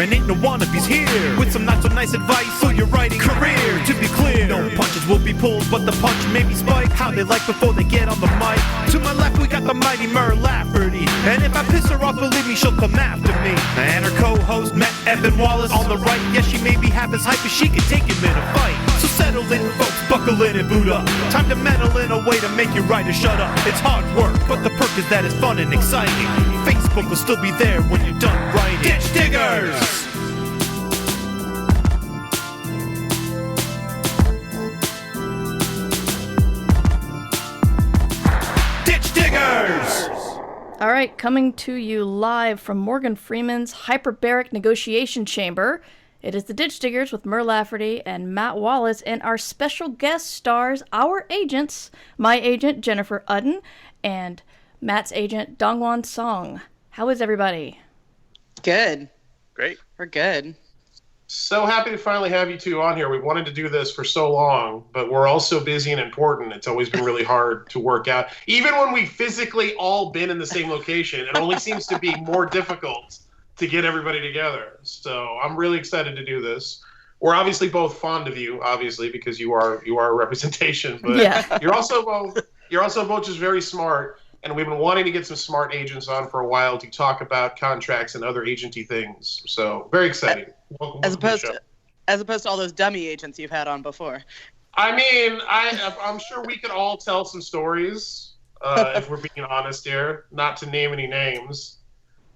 and ain't no wannabes here. With some not so nice advice for your writing career. To be clear, no punches will be pulled, but the punch may be spiked. How they like before they get on the mic. To my left, we got the mighty Mer Lafferty. And if I piss her off, believe me, she'll come after me. And her co-host, Matt Evan Wallace, on the right. Yes, she may be half as hype as she can take him in a fight. So settle in, folks, buckle in and boot up. Time to meddle in a way to make you writer shut up. It's hard work, but the perk is that it's fun and exciting. Facebook will still be there when you're done writing. Ditch Diggers! Ditch Diggers! All right, coming to you live from Morgan Freeman's hyperbaric negotiation chamber. It is the Ditch Diggers with Mer Lafferty and Matt Wallace, and our special guest stars our agents, my agent Jennifer Udden and Matt's agent Dongwon Song. How is everybody? Good. Great. We're good. So happy to finally have you two on here. We've wanted to do this for so long, but we're all so busy and important. It's always been really hard to work out. Even when we've physically all been in the same location, it only seems to be more difficult to get everybody together. So I'm really excited to do this. We're obviously both fond of you, obviously, because you are a representation, but Yeah. you're also both just very smart. And we've been wanting to get some smart agents on for a while to talk about contracts and other agency things. So very exciting. Welcome As to the opposed to all those dummy agents you've had on before. I mean, I'm sure we could all tell some stories, if we're being honest here, not to name any names.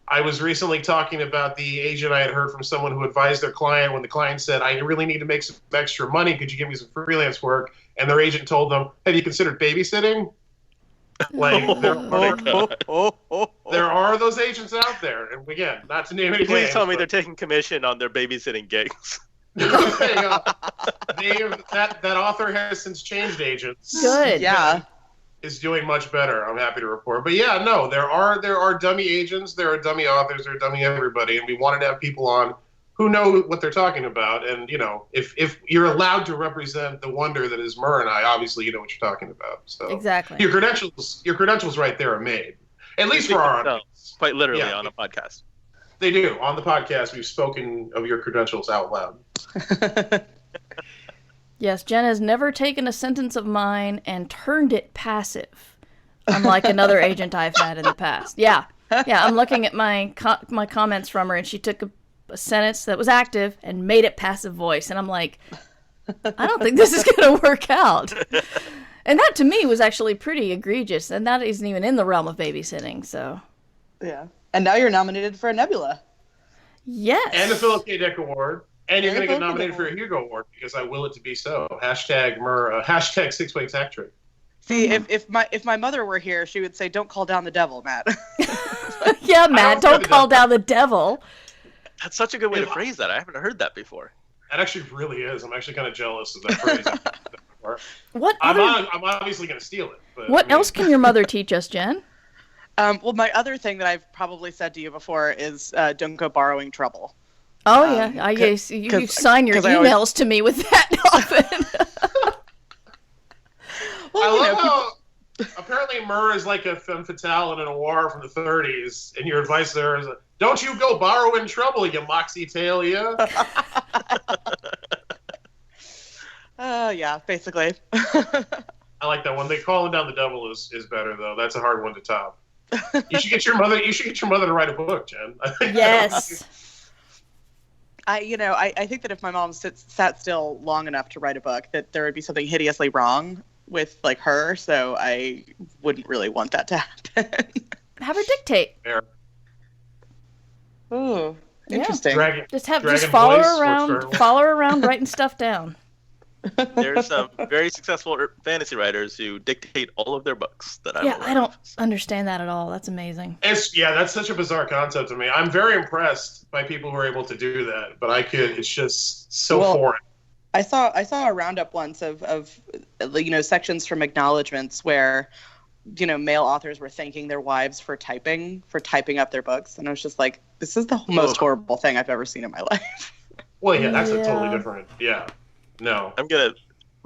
I was recently talking about the agent I had heard from someone who advised their client when the client said, I really need to make some extra money. Could you give me some freelance work? And their agent told them, have you considered babysitting? Like, there are those agents out there. And again, not to name any Please names. tell me they're taking commission on their babysitting gigs. That author has since changed agents. Good. Yeah. Is doing much better. I'm happy to report. But yeah, no, there are dummy agents, there are dummy authors, there are dummy everybody, and we wanted to have people on who know what they're talking about. And you know, if you're allowed to represent the wonder that is Mer and I, obviously you know what you're talking about. So Exactly. your credentials right there are made, at least for our audience. Quite literally on a podcast. They do on the podcast. We've spoken of your credentials out loud. Yes, Jen has never taken a sentence of mine and turned it passive, unlike another agent I've had in the past. Yeah, I'm looking at my comments from her, and she took a sentence that was active and made it passive voice, and I'm like, I don't think this is going to work out. And that, to me, was actually pretty egregious, and that isn't even in the realm of babysitting, so. Yeah. And now you're nominated for a Nebula. Yes. And the Philip K. Dick Award. And you're going to get nominated for a Hugo Award because I will it to be so. Hashtag Mer, hashtag Six-Way Tech Trick. See, if my mother were here, she would say, "Don't call down the devil, Matt." Yeah, Matt, don't call down the devil. That's such a good way to phrase that. I haven't heard that before. That actually really is. I'm actually kind of jealous of that phrase. What I'm other... obviously going to steal it. But, What else can your mother teach us, Jen? Well, my other thing that I've probably said to you before is don't go borrowing trouble. Oh, yeah. I guess you sign your emails to me with that often. Well, I love how apparently Mer is like a femme fatale in a noir from the 30s, and your advice there is, don't you go borrowing trouble, you moxie tail, you. Yeah, basically. I like that one. They calling down the devil is better, though. That's a hard one to top. You should get your mother to write a book, Jen. Yes. I think that if my mom sat still long enough to write a book, that there would be something hideously wrong with like her. So I wouldn't really want that to happen. Have her dictate. Fair. Ooh, interesting. Just follow her around writing stuff down. There's some very successful fantasy writers who dictate all of their books that I don't understand that at all. That's amazing. That's such a bizarre concept to me. I'm very impressed by people who are able to do that, but it's just so foreign. I saw a roundup once of sections from acknowledgments where male authors were thanking their wives for typing up their books, and I was just like, this is the most horrible thing I've ever seen in my life. Well, yeah, that's a totally different. No. I'm gonna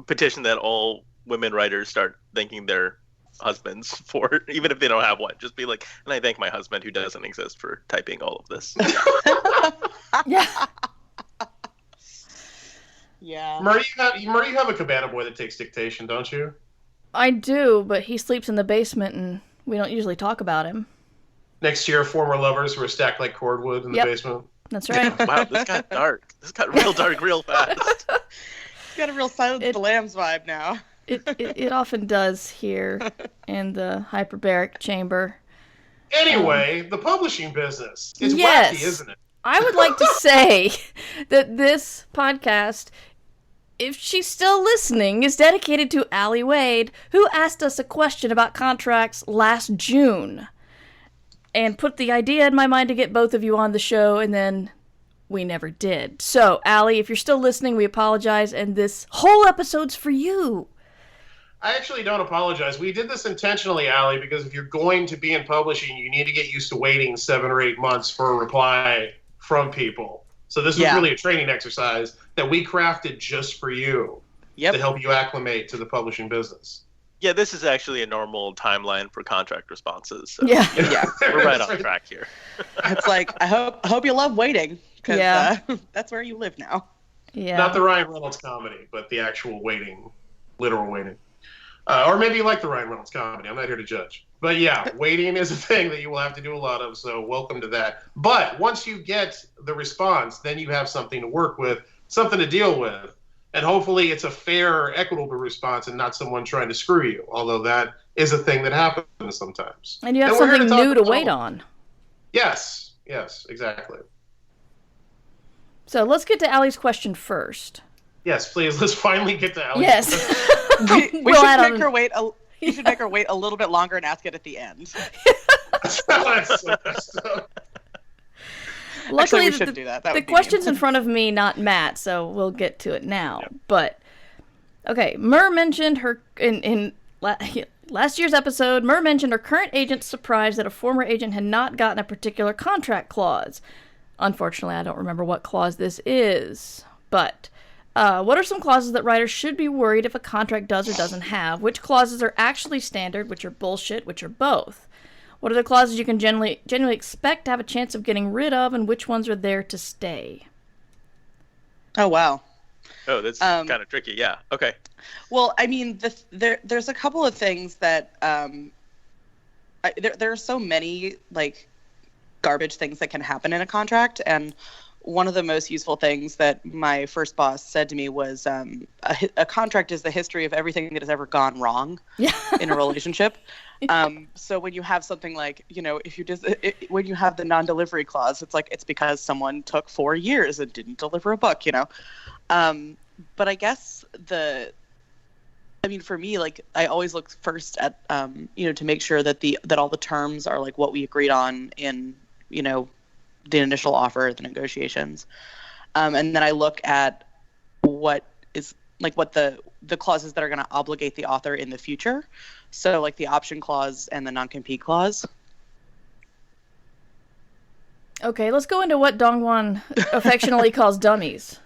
petition that all women writers start thanking their husbands for, even if they don't have one. Just be like, and I thank my husband who doesn't exist for typing all of this. Yeah. Yeah. Murray, you have a cabana boy that takes dictation, don't you? I do, but he sleeps in the basement and we don't usually talk about him. Next to your former lovers who are stacked like cordwood in the basement. That's right. Wow, this got dark. This got real dark real fast. Got a real Silence of the Lambs vibe now. It often does here in the hyperbaric chamber. Anyway, the publishing business. It's yes. wacky, isn't it? I would like to say that this podcast, if she's still listening, is dedicated to Allie Wade, who asked us a question about contracts last June and put the idea in my mind to get both of you on the show, and then we never did. So, Allie, if you're still listening, we apologize, and this whole episode's for you. I actually don't apologize. We did this intentionally, Allie, because if you're going to be in publishing, you need to get used to waiting 7 or 8 months for a reply from people. So this is really a training exercise that we crafted just for you to help you acclimate to the publishing business. Yeah, this is actually a normal timeline for contract responses. So Yeah. We're right on track here. It's like, I hope you love waiting, because that's where you live now. Yeah. Not the Ryan Reynolds comedy, but the actual waiting, literal waiting. Or maybe you like the Ryan Reynolds comedy. I'm not here to judge. But yeah, waiting is a thing that you will have to do a lot of, so welcome to that. But once you get the response, then you have something to work with, something to deal with. And hopefully it's a fair, equitable response and not someone trying to screw you, although that is a thing that happens sometimes. And you have something new to wait on. Yes, exactly. So let's get to Allie's question first. Yes, please. Let's finally get to Allie's question. We should make her wait. You should make her wait a little bit longer and ask it at the end. Luckily, actually, we should do that. The question's in front of me, not Matt, so we'll get to it now. Yep. But okay, Mur mentioned her in last year's episode. Mur mentioned her current agent's surprised that a former agent had not gotten a particular contract clause. Unfortunately, I don't remember what clause this is, but. What are some clauses that writers should be worried if a contract does or doesn't have? Which clauses are actually standard, which are bullshit, which are both? What are the clauses you can generally expect to have a chance of getting rid of, and which ones are there to stay? Oh, wow. Oh, that's kind of tricky. Yeah. Okay. Well, I mean, there's a couple of things that there are so many like garbage things that can happen in a contract, and one of the most useful things that my first boss said to me was a contract is the history of everything that has ever gone wrong in a relationship. So when you have something like, if you when you have the non-delivery clause, it's like, it's because someone took 4 years and didn't deliver a book, But I guess for me, like, I always look first at, to make sure that that all the terms are like what we agreed on in, the initial offer, the negotiations. And then I look at what is like what the clauses that are going to obligate the author in the future. So like the option clause and the non-compete clause. Okay, let's go into what Dongwon affectionately calls dummies.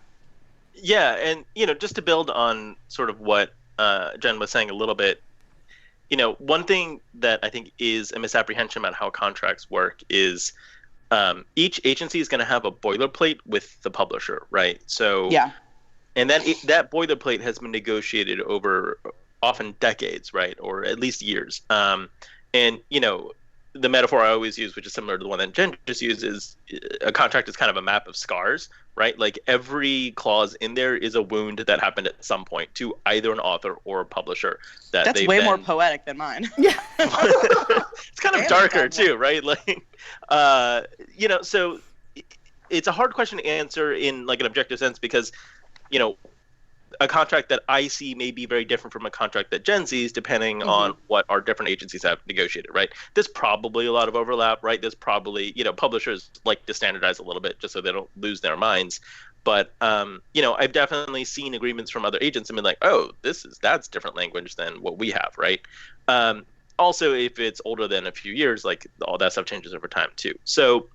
Yeah, and just to build on sort of what Jen was saying a little bit, one thing that I think is a misapprehension about how contracts work is each agency is going to have a boilerplate with the publisher, right? So and that boilerplate has been negotiated over often decades, right, or at least years. And the metaphor I always use, which is similar to the one that Jen just used, is a contract is kind of a map of scars, right? Like every clause in there is a wound that happened at some point to either an author or a publisher. That's way more poetic than mine. Yeah, it's kind of darker too, right? Like, so it's a hard question to answer in like an objective sense because, a contract that I see may be very different from a contract that Jen sees, depending on what our different agencies have negotiated, right? There's probably a lot of overlap, right? There's probably, publishers like to standardize a little bit just so they don't lose their minds. But, I've definitely seen agreements from other agents and been like, oh, that's different language than what we have, right? Also, if it's older than a few years, like all that stuff changes over time too. So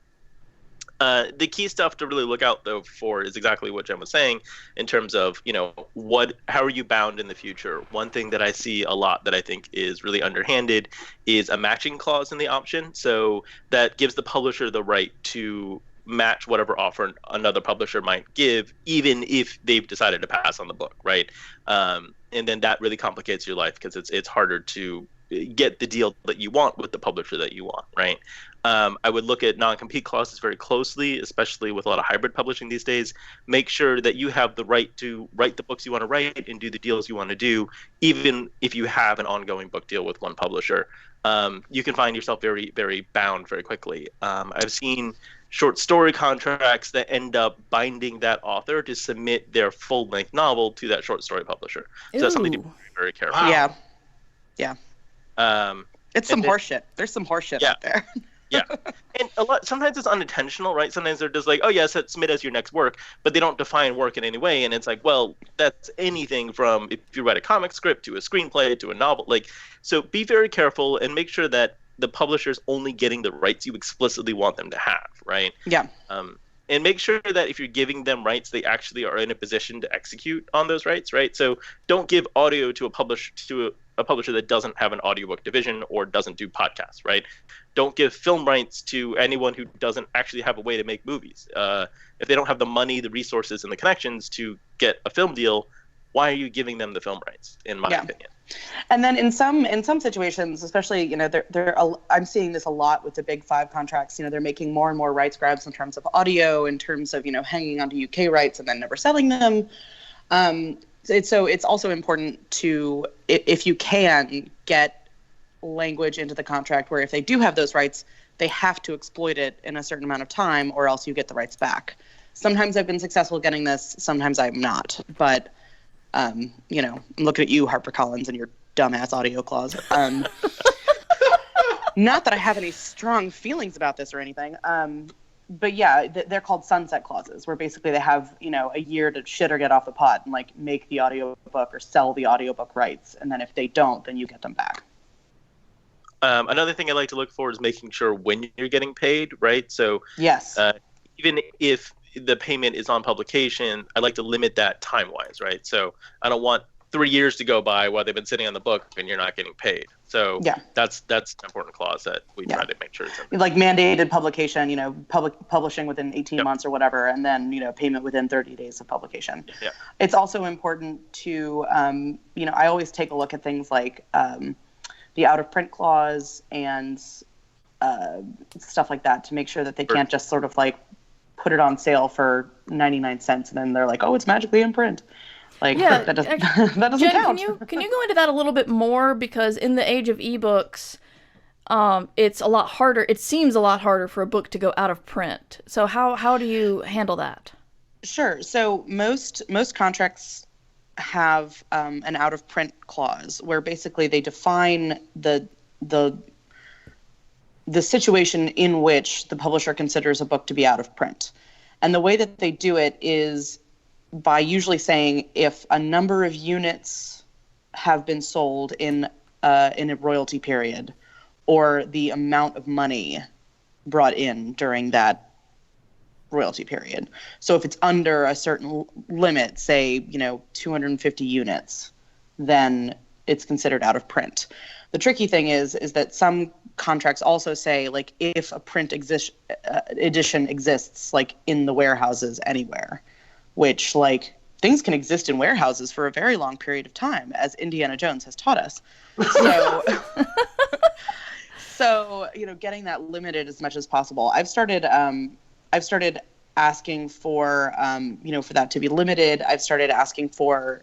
The key stuff to really look out though for is exactly what Jen was saying in terms of, how are you bound in the future? One thing that I see a lot that I think is really underhanded is a matching clause in the option. So that gives the publisher the right to match whatever offer another publisher might give, even if they've decided to pass on the book, right? And then that really complicates your life because it's harder to get the deal that you want with the publisher that you want, right? I would look at non-compete clauses very closely, especially with a lot of hybrid publishing these days. Make sure that you have the right to write the books you want to write and do the deals you want to do, even if you have an ongoing book deal with one publisher. You can find yourself very, very bound very quickly. I've seen short story contracts that end up binding that author to submit their full-length novel to that short story publisher. So that's something to be very careful. Wow. Yeah. It's some then, horseshit. There's some horseshit out there. Yeah. And sometimes it's unintentional, right? Sometimes they're just like, oh, yes, submit as your next work, but they don't define work in any way. And it's like, well, that's anything from if you write a comic script to a screenplay to a novel. So be very careful and make sure that the publisher's only getting the rights you explicitly want them to have, right? Yeah. And make sure that if you're giving them rights, they actually are in a position to execute on those rights, right? So don't give audio to a publisher that doesn't have an audiobook division or doesn't do podcasts, right? Don't give film rights to anyone who doesn't actually have a way to make movies. If they don't have the money, the resources, and the connections to get a film deal, why are you giving them the film rights, in my opinion? And then in some situations, especially, I'm seeing this a lot with the big five contracts. They're making more and more rights grabs in terms of audio, in terms of, hanging onto UK rights and then never selling them. It's also important to, if you can, get language into the contract where if they do have those rights, they have to exploit it in a certain amount of time or else you get the rights back. Sometimes I've been successful getting this, sometimes I'm not. But, I'm looking at you, HarperCollins, and your dumbass audio clause. Not that I have any strong feelings about this or anything. But yeah, they're called sunset clauses, where basically they have, a year to shit or get off the pot and make the audiobook or sell the audiobook rights. And then if they don't, then you get them back. Another thing I like to look for is making sure when you're getting paid, right? So yes, even if the payment is on publication, I like to limit that time-wise, right? So I don't want 3 years to go by while they've been sitting on the book and you're not getting paid. So that's an important clause that we try to make sure it's in. Like mandated publication, publishing within 18 months or whatever, and then, payment within 30 days of publication. Yeah. It's also important to, I always take a look at things like the out-of-print clause and stuff like that to make sure that they can't just sort of put it on sale for 99 cents and then they're like, oh, it's magically in print. That doesn't Jen, count. Can you go into that a little bit more? Because in the age of ebooks, it's a lot harder. It seems a lot harder for a book to go out of print. So how do you handle that? Sure. So most contracts have an out of print clause where basically they define the situation in which the publisher considers a book to be out of print. And the way that they do it is by usually saying if a number of units have been sold in a royalty period, or the amount of money brought in during that royalty period. So if it's under a certain limit, say, 250 units, then it's considered out of print. The tricky thing is that some contracts also say, if a print edition exists, in the warehouses anywhere, which, things can exist in warehouses for a very long period of time, as Indiana Jones has taught us. So, getting that limited as much as possible. I've started asking for, for that to be limited. I've started asking for,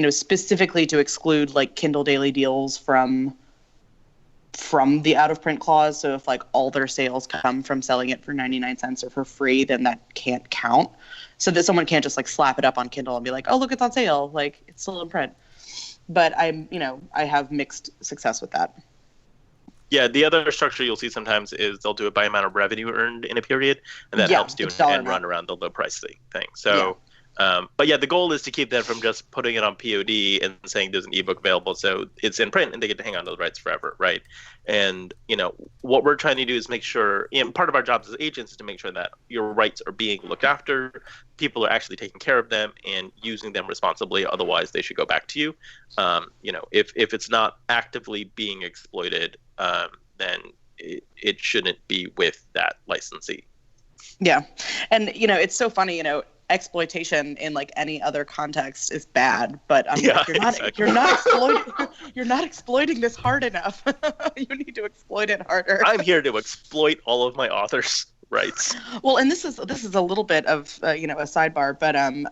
specifically to exclude, Kindle Daily Deals from the out of print clause. So if all their sales come from selling it for 99 cents or for free, then that can't count. So that someone can't just slap it up on Kindle and be like, oh, look, it's on sale. It's still in print. But I have mixed success with that. Yeah, the other structure you'll see sometimes is they'll do it by amount of revenue earned in a period, and that helps do an end run around the low price thing. So But yeah, the goal is to keep them from just putting it on POD and saying there's an ebook available, so it's in print and they get to hang on to the rights forever, right? And what we're trying to do is make sure, part of our jobs as agents is to make sure that your rights are being looked after, people are actually taking care of them and using them responsibly. Otherwise, they should go back to you. If it's not actively being exploited, then it shouldn't be with that licensee. Yeah, and it's so funny, exploitation in like any other context is bad, but you're not exploiting this hard enough. You need to exploit it harder. I'm here to exploit all of my authors' rights. Well, and this is a little bit of a sidebar, but I'm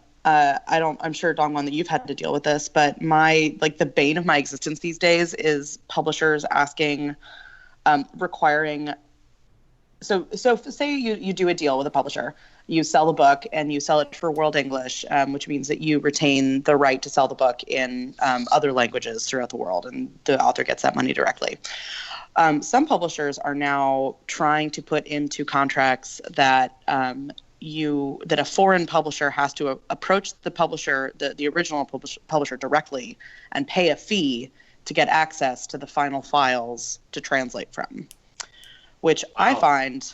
sure, Dongwon, that you've had to deal with this, but the bane of my existence these days is publishers asking, requiring. So say you do a deal with a publisher, you sell the book and you sell it for World English, which means that you retain the right to sell the book in other languages throughout the world, and the author gets that money directly. Some publishers are now trying to put into contracts that that a foreign publisher has to approach the publisher, the original publisher directly, and pay a fee to get access to the final files to translate from. Which I find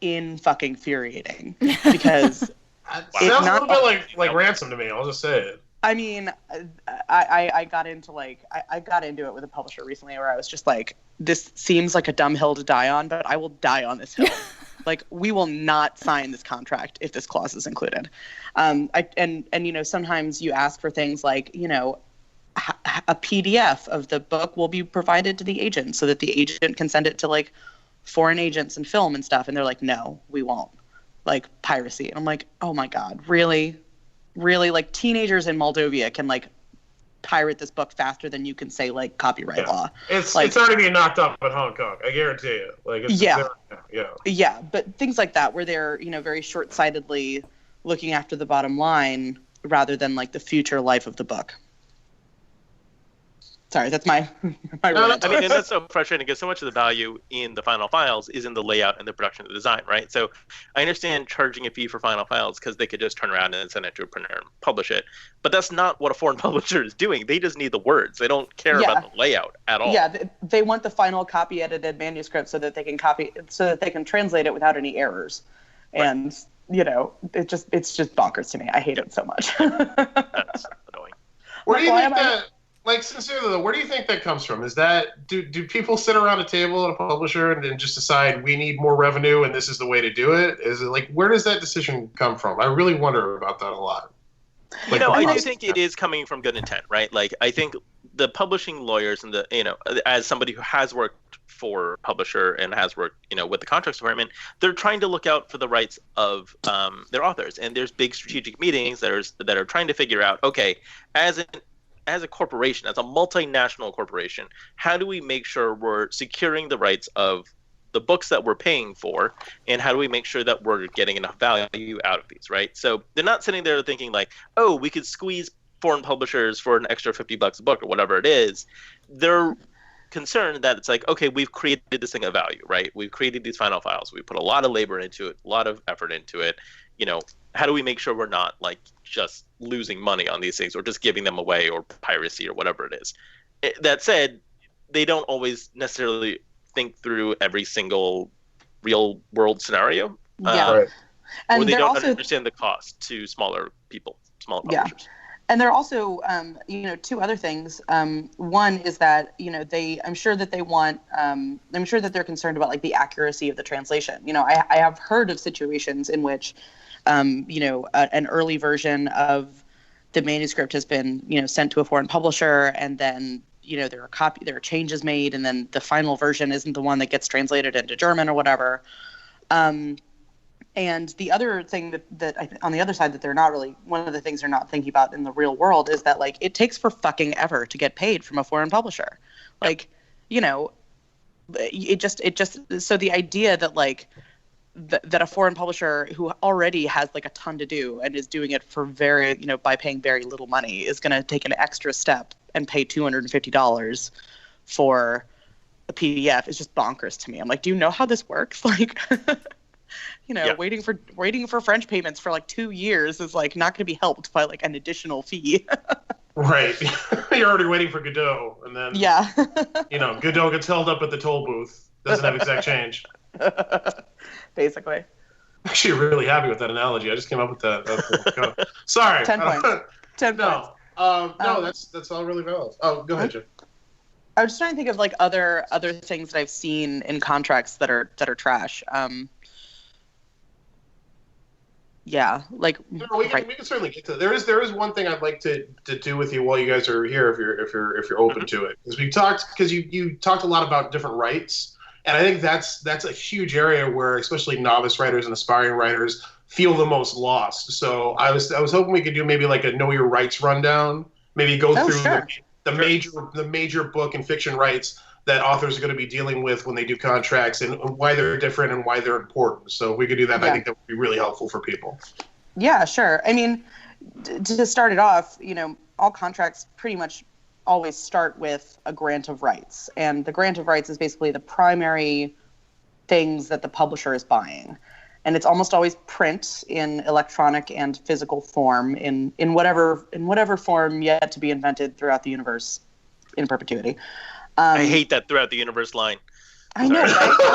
fucking infuriating, because it sounds a little bit like ransom to me. I'll just say it. I mean, I got into I got into it with a publisher recently where I was just like, this seems like a dumb hill to die on, but I will die on this hill. We will not sign this contract if this clause is included. And sometimes you ask for things like, a PDF of the book will be provided to the agent so that the agent can send it to foreign agents and film and stuff, and they're like, no, we won't. Piracy. And I'm like, oh my god, really teenagers in Moldova can pirate this book faster than you can say copyright law. It's already being knocked up in Hong Kong, I guarantee you. Yeah, but things like that where they're very short-sightedly looking after the bottom line rather than the future life of the book. Sorry, that's my rant. I mean, and that's so frustrating because so much of the value in the final files is in the layout and the production of the design, right? So I understand charging a fee for final files because they could just turn around and send it to a printer and publish it. But that's not what a foreign publisher is doing. They just need the words. They don't care about the layout at all. Yeah, they want the final copy edited manuscript so that they can translate it without any errors. Right. And it's just bonkers to me. I hate it so much. That's annoying. Where do you think that? Sincerely though, where do you think that comes from? Is that do people sit around a table at a publisher and just decide we need more revenue and this is the way to do it? Is it where does that decision come from? I really wonder about that a lot. I do think it is coming from good intent, right? I think the publishing lawyers and as somebody who has worked for a publisher and has worked, with the contracts department, they're trying to look out for the rights of their authors. And there's big strategic meetings that are trying to figure out, okay, as a corporation, as a multinational corporation, how do we make sure we're securing the rights of the books that we're paying for, and how do we make sure that we're getting enough value out of these, right? So they're not sitting there thinking oh, we could squeeze foreign publishers for an extra $50 a book or whatever it is. They're concerned that it's okay, we've created this thing of value, right? We've created these final files. We put a lot of labor into it, a lot of effort into it. How do we make sure we're not just losing money on these things or just giving them away or piracy or whatever it is? That said, they don't always necessarily think through every single real world scenario. Right. Or they don't understand the cost to smaller publishers. Yeah. And there are also, two other things. One is that, I'm sure that they're concerned about the accuracy of the translation. I have heard of situations in which, an early version of the manuscript has been, sent to a foreign publisher, and then, there are changes made, and then the final version isn't the one that gets translated into German or whatever. And the other thing that on the other side that they're not really, one of the things they're not thinking about in the real world is that it takes for fucking ever to get paid from a foreign publisher. It just so the idea that that a foreign publisher who already has a ton to do and is doing it for by paying very little money is going to take an extra step and pay $250 for a PDF is just bonkers to me. I'm do you know how this works? Yeah. waiting for French payments for like 2 years is like not going to be helped by like an additional fee. Right. You're already waiting for Godot, and then Yeah. Godot gets held up at the toll booth. Doesn't have exact change. Basically. Actually, really happy with that analogy. I just came up with that. Sorry. 10 points. 10 points. No, that's all really valid. Oh, go ahead, Jim. I was just trying to think of like other things that I've seen in contracts that are trash. Yeah, like No, we can certainly get to it. There is one thing I'd like to do with you while you guys are here, if you're open to it, because you talked a lot about different rights, and I think that's a huge area where especially novice writers and aspiring writers feel the most lost. So I was hoping we could do maybe like a know your rights rundown, maybe go through sure. the major book and fiction rights that authors are going to be dealing with when they do contracts, and why they're different and why they're important. So if we could do that, I think that would be really helpful for people. Yeah, sure. I mean, to start it off, all contracts pretty much always start with a grant of rights. And the grant of rights is basically the primary things that the publisher is buying. And it's almost always print in electronic and physical form in whatever form yet to be invented throughout the universe in perpetuity. I hate that throughout the universe line. I know, right?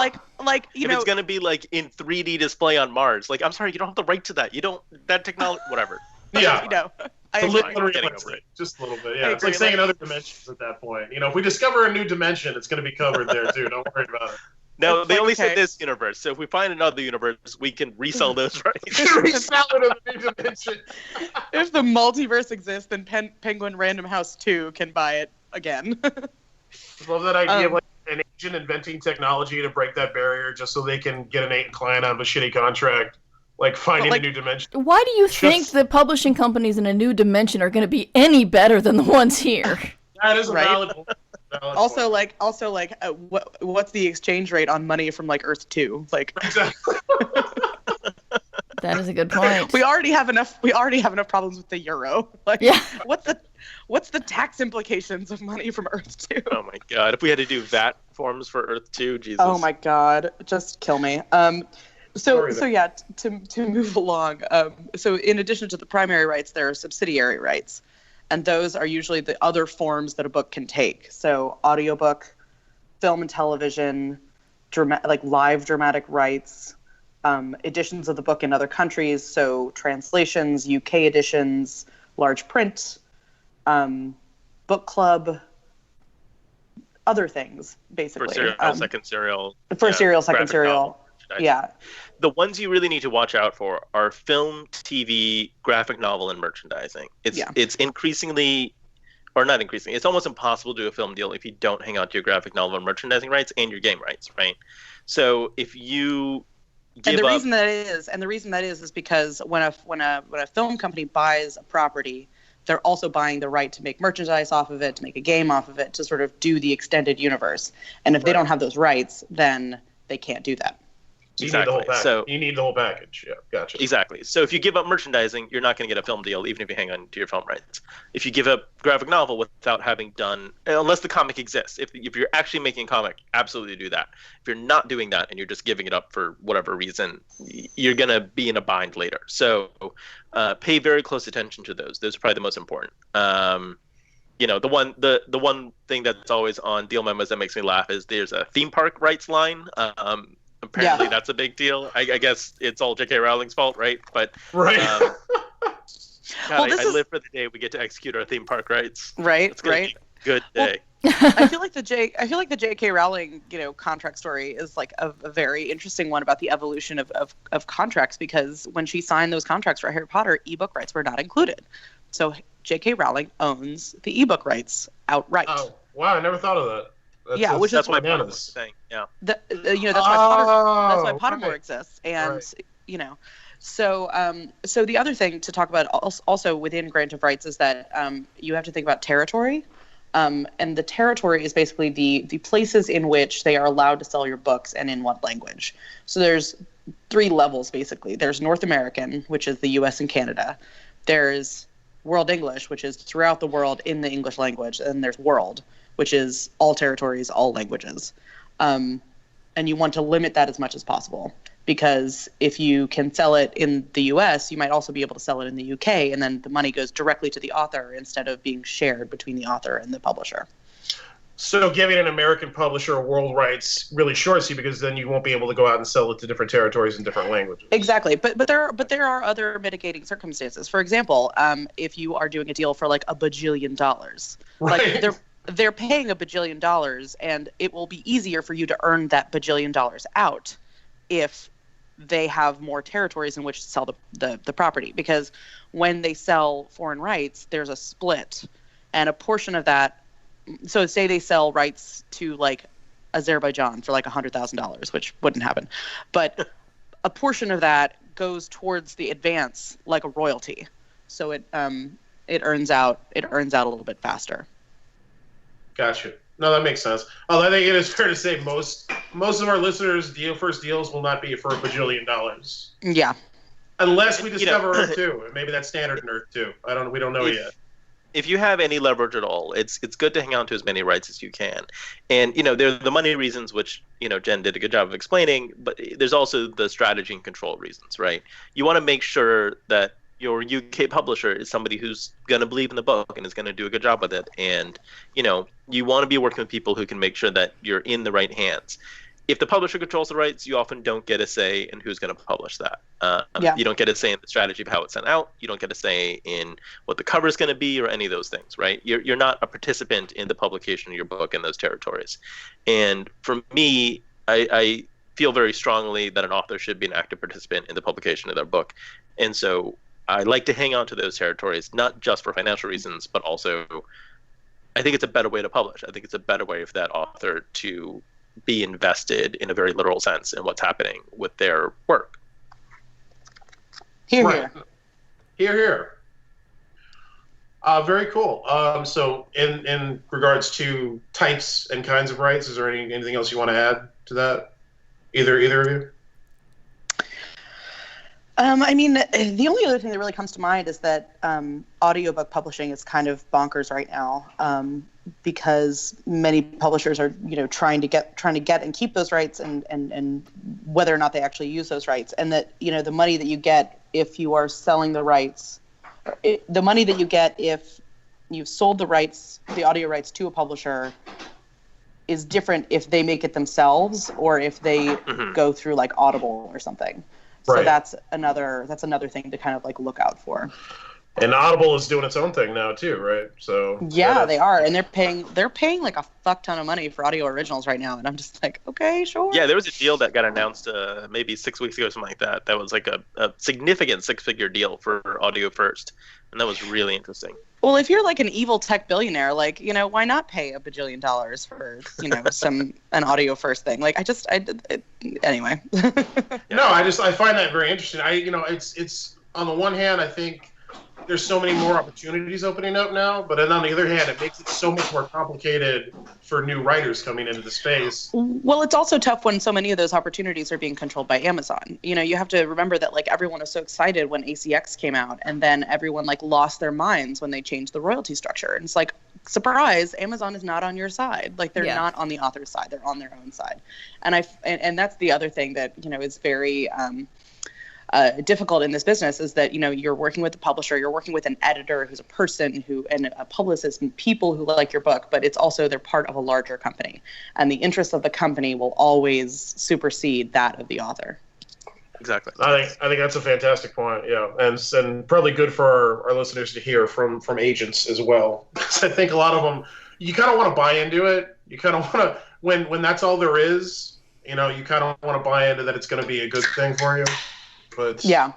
like if it's gonna be like in 3D display on Mars, like I'm sorry, you don't have the right to that. You don't that technology, whatever. Yeah, I a little agree. getting over it. Just a little bit. Yeah, it's like saying other dimensions at that point. If we discover a new dimension, it's going to be covered there too. Don't worry about it. No, they only said this universe. So if we find another universe, we can resell those rights. Resell it in a new dimension. If the multiverse exists, then Penguin Random House 2 can buy it again. Love that idea of like an agent inventing technology to break that barrier just so they can get an client out of a shitty contract, like finding a new dimension. Why do you think the publishing companies in a new dimension are going to be any better than the ones here? That is a Right. valid Also, what's the exchange rate on money from like Earth 2? Like, Exactly. That is a good point. we already have enough problems with the euro. Like, Yeah. what's the tax implications of money from Earth 2? Oh my god! If we had to do VAT forms for Earth 2, Jesus. Oh my god, just kill me. So yeah, to move along. So in addition to the primary rights, there are subsidiary rights, and those are usually the other forms that a book can take. So audiobook, film and television, live dramatic rights, editions of the book in other countries. So translations, UK editions, large print, book club, other things basically. For serial, second serial. Second serial. Yeah. The ones you really need to watch out for are film, TV, graphic novel, and merchandising. It's increasingly, or not increasingly, it's almost impossible to do a film deal if you don't hang on to your graphic novel and merchandising rights and your game rights, right? So if you give the reason that is because when a film company buys a property, they're also buying the right to make merchandise off of it, to make a game off of it, to sort of do the extended universe. And if they don't have those rights, then they can't do that. Exactly. You need the whole package. Yeah, gotcha. Exactly. So if you give up merchandising, you're not going to get a film deal, even if you hang on to your film rights. If you give up graphic novel without having done, unless the comic exists, if you're actually making a comic, absolutely do that. If you're not doing that and you're just giving it up for whatever reason, you're going to be in a bind later. So pay very close attention to those. Those are probably the most important. The one thing that's always on deal memos that makes me laugh is there's a theme park rights line. Apparently that's a big deal. I guess it's all J.K. Rowling's fault, right? But right. I live for the day we get to execute our theme park rights. Right. It's gonna be a good day. I feel like the J.K. Rowling, contract story is like a very interesting one about the evolution of contracts, because when she signed those contracts for Harry Potter, ebook rights were not included. So J.K. Rowling owns the ebook rights outright. Oh, wow! I never thought of that. That's why Pottermore's thing. Yeah. That's why Pottermore exists, and So the other thing to talk about also within grant of rights is that you have to think about territory. And the territory is basically the places in which they are allowed to sell your books and in what language. So there's 3 levels, basically. There's North American, which is the U.S. and Canada. There's World English, which is throughout the world in the English language. And there's World, which is all territories, all languages. And you want to limit that as much as possible. because if you can sell it in the US, you might also be able to sell it in the UK, and then the money goes directly to the author instead of being shared between the author and the publisher. So giving an American publisher world rights really shorts you, because then you won't be able to go out and sell it to different territories in different languages. Exactly, but there are other mitigating circumstances. For example, if you are doing a deal for like $1 bajillion, Right. like they're paying $1 bajillion, and it will be easier for you to earn that $1 bajillion out if they have more territories in which to sell the property. Because when they sell foreign rights, there's a split, and a portion of that. So say they sell rights to like Azerbaijan for like $100,000, which wouldn't happen, but a portion of that goes towards the advance like a royalty. So it earns out a little bit faster. Gotcha. No, that makes sense. Although I think it is fair to say most of our listeners' first deals will not be for $1 bajillion. Yeah. Unless we discover Earth 2, and maybe that's standard in Earth 2. We don't know yet. If you have any leverage at all, it's good to hang on to as many rights as you can. And, there are the money reasons, which, Jen did a good job of explaining, but there's also the strategy and control reasons, right? You want to make sure that your UK publisher is somebody who's going to believe in the book and is going to do a good job with it. And, you want to be working with people who can make sure that you're in the right hands. If the publisher controls the rights, you often don't get a say in who's going to publish that. You don't get a say in the strategy of how it's sent out. You don't get a say in what the cover is going to be or any of those things, right? You're not a participant in the publication of your book in those territories. And for me, I feel very strongly that an author should be an active participant in the publication of their book. And so I like to hang on to those territories, not just for financial reasons, but also I think it's a better way to publish. I think it's a better way for that author to be invested in a very literal sense in what's happening with their work. Here, right. Here. Very cool. So in regards to types and kinds of rights, is there anything else you want to add to that? Either of you? I mean, the only other thing that really comes to mind is that audiobook publishing is kind of bonkers right now, because many publishers are, trying to get and keep those rights, and whether or not they actually use those rights, and that the money that you get if you are selling the rights, the money that you get if you've sold the rights, the audio rights to a publisher, is different if they make it themselves or if they go through like Audible or something. So right. that's another thing to kind of like look out for. And Audible is doing its own thing now too, right? So yeah, they are, and they're paying like a fuck ton of money for audio originals right now, and I'm just like, okay, sure. Yeah, there was a deal that got announced maybe 6 weeks ago, something like that. That was like a significant six-figure deal for audio first, and that was really interesting. Well, if you're like an evil tech billionaire, like, why not pay $1 bajillion for, an audio first thing? Like, anyway. No, I find that very interesting. It's on the one hand, I think there's so many more opportunities opening up now, but then on the other hand, it makes it so much more complicated for new writers coming into the space. Well, it's also tough when so many of those opportunities are being controlled by Amazon. You have to remember that like everyone was so excited when ACX came out, and then everyone like lost their minds when they changed the royalty structure. And it's like, surprise, Amazon is not on your side. Like they're not on the author's side; they're on their own side. And that's the other thing that is very difficult in this business, is that you're working with a publisher, you're working with an editor who's a person and a publicist and people who like your book, but it's also they're part of a larger company, and the interest of the company will always supersede that of the author. Exactly. I think that's a fantastic point. Yeah, and probably good for our listeners to hear from agents as well, because I think a lot of them, you kind of want to buy into it. You kind of want to when that's all there is. You kind of want to buy into that it's going to be a good thing for you. But yeah,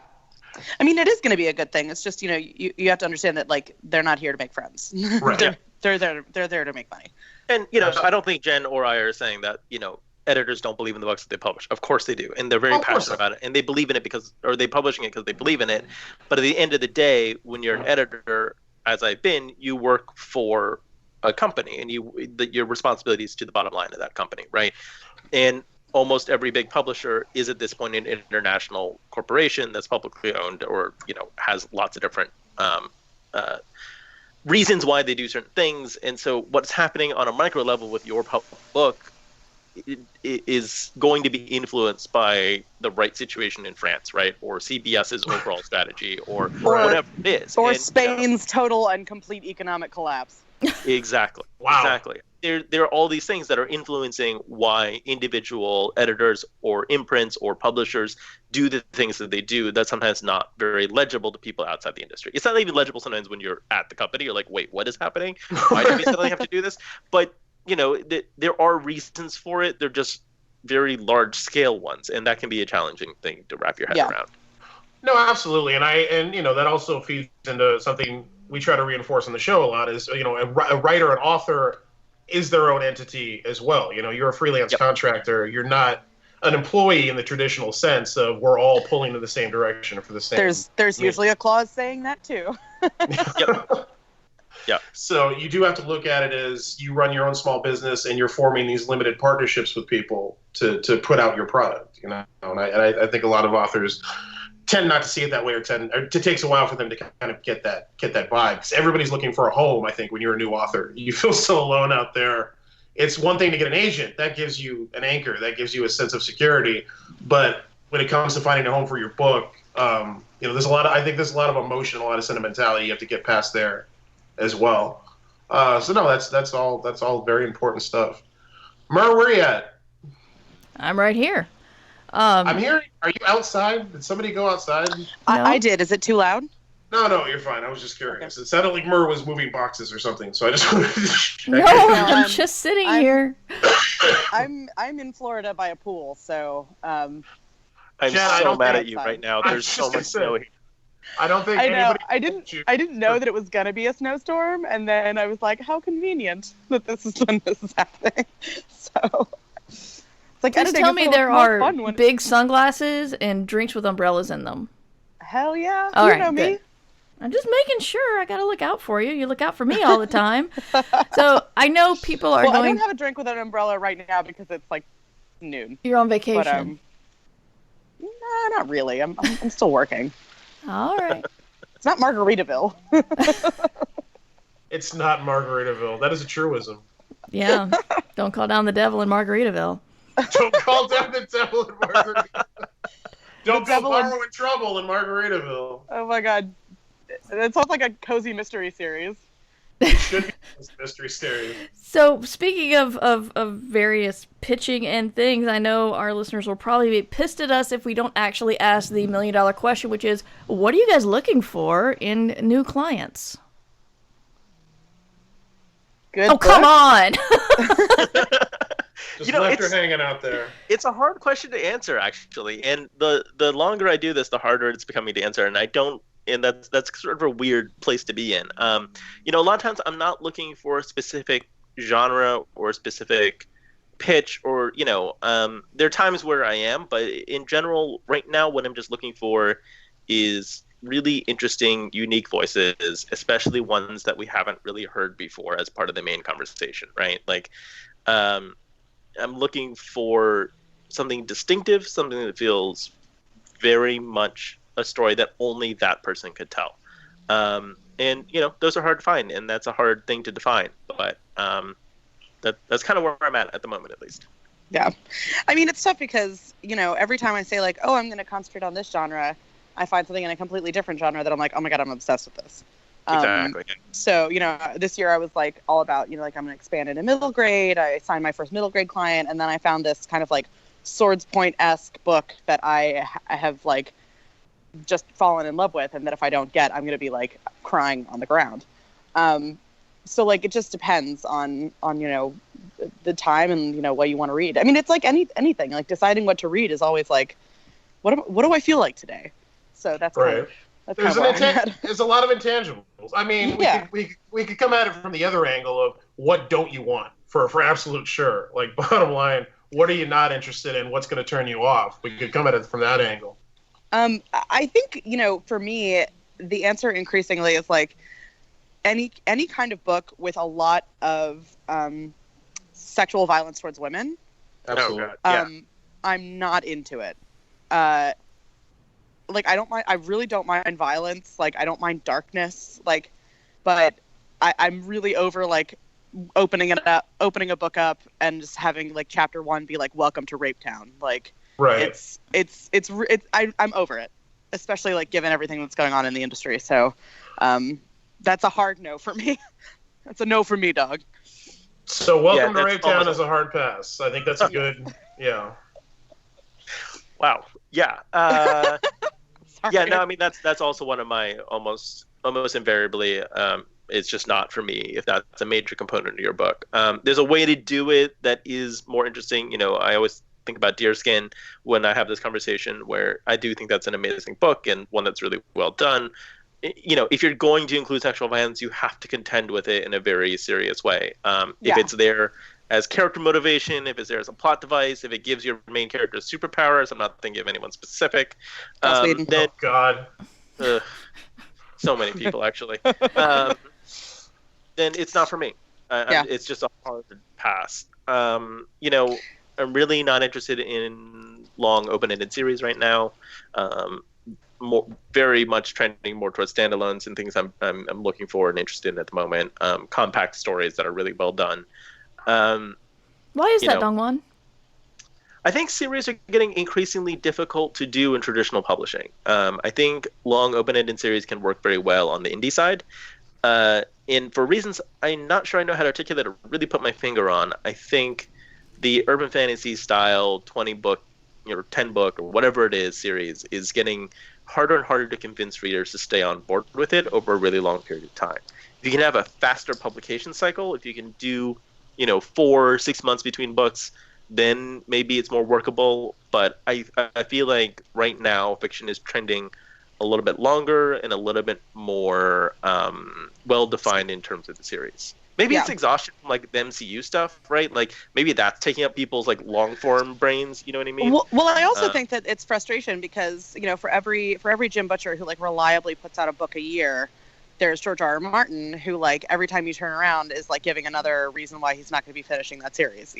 I mean, it is going to be a good thing. It's just you have to understand that like they're not here to make friends. Right. They're there to make money. And I don't think Jen or I are saying that editors don't believe in the books that they publish. Of course they do, and they're very passionate about it, and they believe in it they're publishing it because they believe in it. But at the end of the day, when you're an editor, as I've been, you work for a company, and your responsibility is to the bottom line of that company, right? And almost every big publisher is at this point an international corporation that's publicly owned, or has lots of different reasons why they do certain things. And so what's happening on a micro level with your book is going to be influenced by the right situation in France, right, or CBS's overall strategy, or whatever it is, or and, Spain's total and complete economic collapse. Exactly. Wow. Exactly. There are all these things that are influencing why individual editors or imprints or publishers do the things that they do. That's sometimes not very legible to people outside the industry. It's not even legible sometimes when you're at the company. You're like, wait, what is happening? Why do we suddenly have to do this? But there are reasons for it. They're just very large scale ones, and that can be a challenging thing to wrap your head around. No, absolutely, and that also feeds into something we try to reinforce on the show a lot is a writer, an author is their own entity as well. You're a freelance contractor. You're not an employee in the traditional sense of we're all pulling in the same direction for the same. There's usually a clause saying that too. Yep. Yeah. So you do have to look at it as you run your own small business and you're forming these limited partnerships with people to put out your product. And I think a lot of authors tend not to see it that way, or it takes a while for them to kind of get that vibe, because everybody's looking for a home. I think when you're a new author, you feel so alone out there. It's one thing to get an agent that gives you an anchor, that gives you a sense of security, but when it comes to finding a home for your book, there's a lot of emotion, a lot of sentimentality you have to get past there as well. So no, that's all very important stuff. Mer, where are you at? I'm right here. I'm here. Are you outside? Did somebody go outside? No. I did. Is it too loud? No, you're fine. I was just curious. Okay. It sounded like Mer was moving boxes or something, so I just wanted to check. No, I'm just sitting here. I'm in Florida by a pool, so I'm Jen, so mad at you right now. There's so much snow here. I don't think I didn't know that it was gonna be a snowstorm, and then I was like, how convenient that this is when this is happening. So it's like, just tell me there are big sunglasses and drinks with umbrellas in them. Hell yeah. All right, know me. good. I'm just making sure. I gotta look out for you. You look out for me all the time. So I know people are going. I don't have a drink with an umbrella right now because it's like noon. You're on vacation. But, no, not really. I'm still working. All right. It's not Margaritaville. It's not Margaritaville. That is a truism. Yeah. Don't call down the devil in Margaritaville. Don't call down the devil in Margaritaville. Don't go borrowing trouble in Margaritaville. Oh my god. That sounds like a cozy mystery series. It should be a mystery series. So, speaking of various pitching and things, I know our listeners will probably be pissed at us if we don't actually ask the $1 million question, which is, what are you guys looking for in new clients? Good book? Come on! Just left her hanging out there. It's a hard question to answer, actually, and the longer I do this, the harder it's becoming to answer, and that's sort of a weird place to be in. A lot of times I'm not looking for a specific genre or a specific pitch, or there are times where I am, but in general, right now, what I'm just looking for is really interesting, unique voices, especially ones that we haven't really heard before as part of the main conversation, right? Like, I'm looking for something distinctive, something that feels very much a story that only that person could tell. And those are hard to find, and that's a hard thing to define, but that's kind of where I'm at the moment, at least. Yeah. I mean, it's tough because, every time I say like, oh, I'm going to concentrate on this genre, I find something in a completely different genre that I'm like, oh my God, I'm obsessed with this. Exactly. So, this year I was like all about, I'm going to expand into middle grade. I signed my first middle grade client, and then I found this kind of like Swords Point-esque book that I have like just fallen in love with, and that if I don't get, I'm going to be like crying on the ground. So like, it just depends on the time and, what you want to read. I mean, it's like anything, like deciding what to read is always like, what do I feel like today? So that's right. Kind of, that's there's kind of where I'm at. There's a lot of intangibles. I mean, we could come at it from the other angle of what don't you want for absolute sure. Like, bottom line, what are you not interested in? What's going to turn you off? We could come at it from that angle. I think, for me, the answer increasingly is like any kind of book with a lot of sexual violence towards women. Absolutely. I'm not into it. Like, I really don't mind violence. Like, I don't mind darkness. Like, but I'm really over like opening a book up and just having like chapter 1 be like welcome to Rape Town. Like Right. I'm over it, especially like given everything that's going on in the industry. So that's a hard no for me. That's a no for me, dog. So welcome to that's Rape Town almost- is a hard pass. I think that's a good, yeah. Wow. Yeah. Sorry. Yeah. No, I mean that's also one of my almost invariably. It's just not for me if that's a major component of your book. There's a way to do it that is more interesting. You know, I always think about Deerskin when I have this conversation where I do think that's an amazing book and one that's really well done. You know, if you're going to include sexual violence, you have to contend with it in a very serious way. If it's there as character motivation, if it's there as a plot device, if it gives your main character superpowers, I'm not thinking of anyone specific. Then, Oh, God. so many people, actually. Then it's not for me. It's just a hard pass. You know, I'm really not interested in long open-ended series right now. Very much trending more towards standalones and things I'm looking for and interested in at the moment. Compact stories that are really well done. Why is that, Dongwon? I think series are getting increasingly difficult to do in traditional publishing. I think long open-ended series can work very well on the indie side. And for reasons I'm not sure I know how to articulate or really put my finger on, I think the urban fantasy style 20-book, 10-book, or whatever it is series is getting harder and harder to convince readers to stay on board with it over a really long period of time. If you can have a faster publication cycle, if you can do 4 or 6 months between books, then maybe it's more workable. But I feel like right now fiction is trending a little bit longer and a little bit more well-defined in terms of the series. Maybe it's exhaustion from like the MCU stuff, right? Like maybe that's taking up people's like long-form brains. You know what I mean? Well, I also think that it's frustration because for every Jim Butcher who like reliably puts out a book a year, there's George R.R. Martin who like every time you turn around is like giving another reason why he's not going to be finishing that series.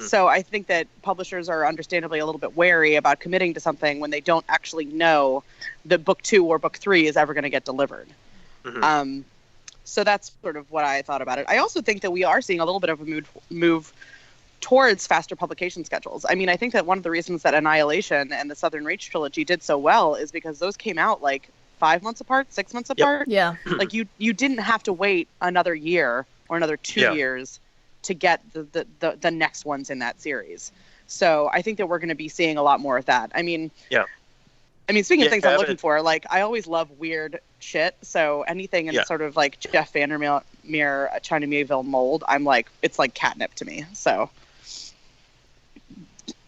So I think that publishers are understandably a little bit wary about committing to something when they don't actually know that book 2 or book 3 is ever going to get delivered. Mm-hmm. So that's sort of what I thought about it. I also think that we are seeing a little bit of a move towards faster publication schedules. I mean, I think that one of the reasons that Annihilation and the Southern Reach trilogy did so well is because those came out like 5 months apart, 6 months apart. Yeah. Like you didn't have to wait another year or another 2 years to get the next ones in that series. So I think that we're going to be seeing a lot more of that. I mean, speaking of things I'm looking for, like I always love weird shit. So anything in sort of like Jeff Vandermeer, China Miéville mold, I'm like, it's like catnip to me. So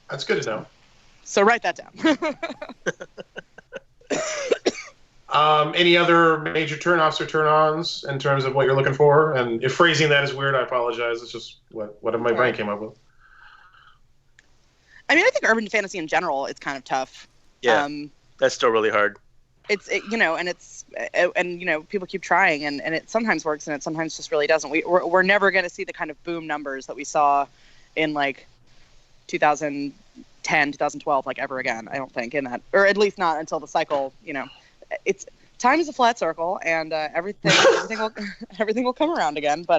that's good to know. So write that down. Any other major turnoffs or turn-ons in terms of what you're looking for? And if phrasing that is weird, I apologize. It's just what my brain came up with. I mean, I think urban fantasy in general, it's kind of tough. Yeah, that's still really hard. And people keep trying, and it sometimes works, and it sometimes just really doesn't. We're never going to see the kind of boom numbers that we saw in like 2010, 2012, like ever again. I don't think in that, or at least not until the cycle. It's time is a flat circle, and everything will come around again. But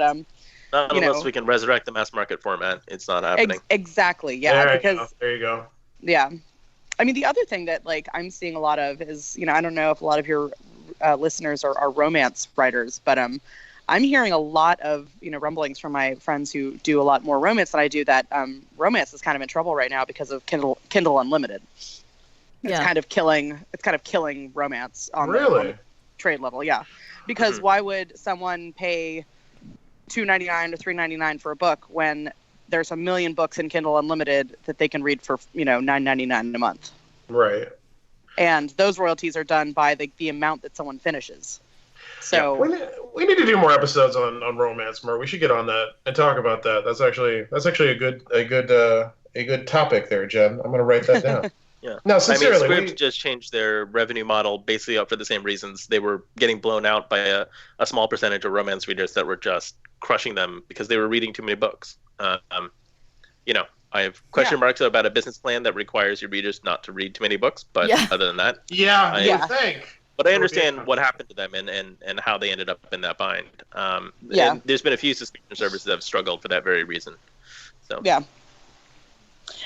not unless we can resurrect the mass market format. It's not happening. Exactly. Yeah. There you go. Yeah. I mean, the other thing that like I'm seeing a lot of is, I don't know if a lot of your listeners are romance writers, but I'm hearing a lot of, rumblings from my friends who do a lot more romance than I do that romance is kind of in trouble right now because of Kindle Unlimited. It's kind of killing romance on the trade level. Yeah. Because why would someone pay $2.99 or $3.99 for a book when there's a million books in Kindle Unlimited that they can read for, $9.99 a month. Right. And those royalties are done by the amount that someone finishes. So we need to do more episodes on romance, Mer. We should get on that and talk about that. That's actually a good topic there, Jen. I'm going to write that down. Yeah. No, sincerely. Script just changed their revenue model basically up for the same reasons. They were getting blown out by a small percentage of romance readers that were just crushing them because they were reading too many books. I have question marks about a business plan that requires your readers not to read too many books, but other than that, I think. But I understand what happened to them and how they ended up in that bind. Yeah. And there's been a few subscription services that have struggled for that very reason. So Yeah.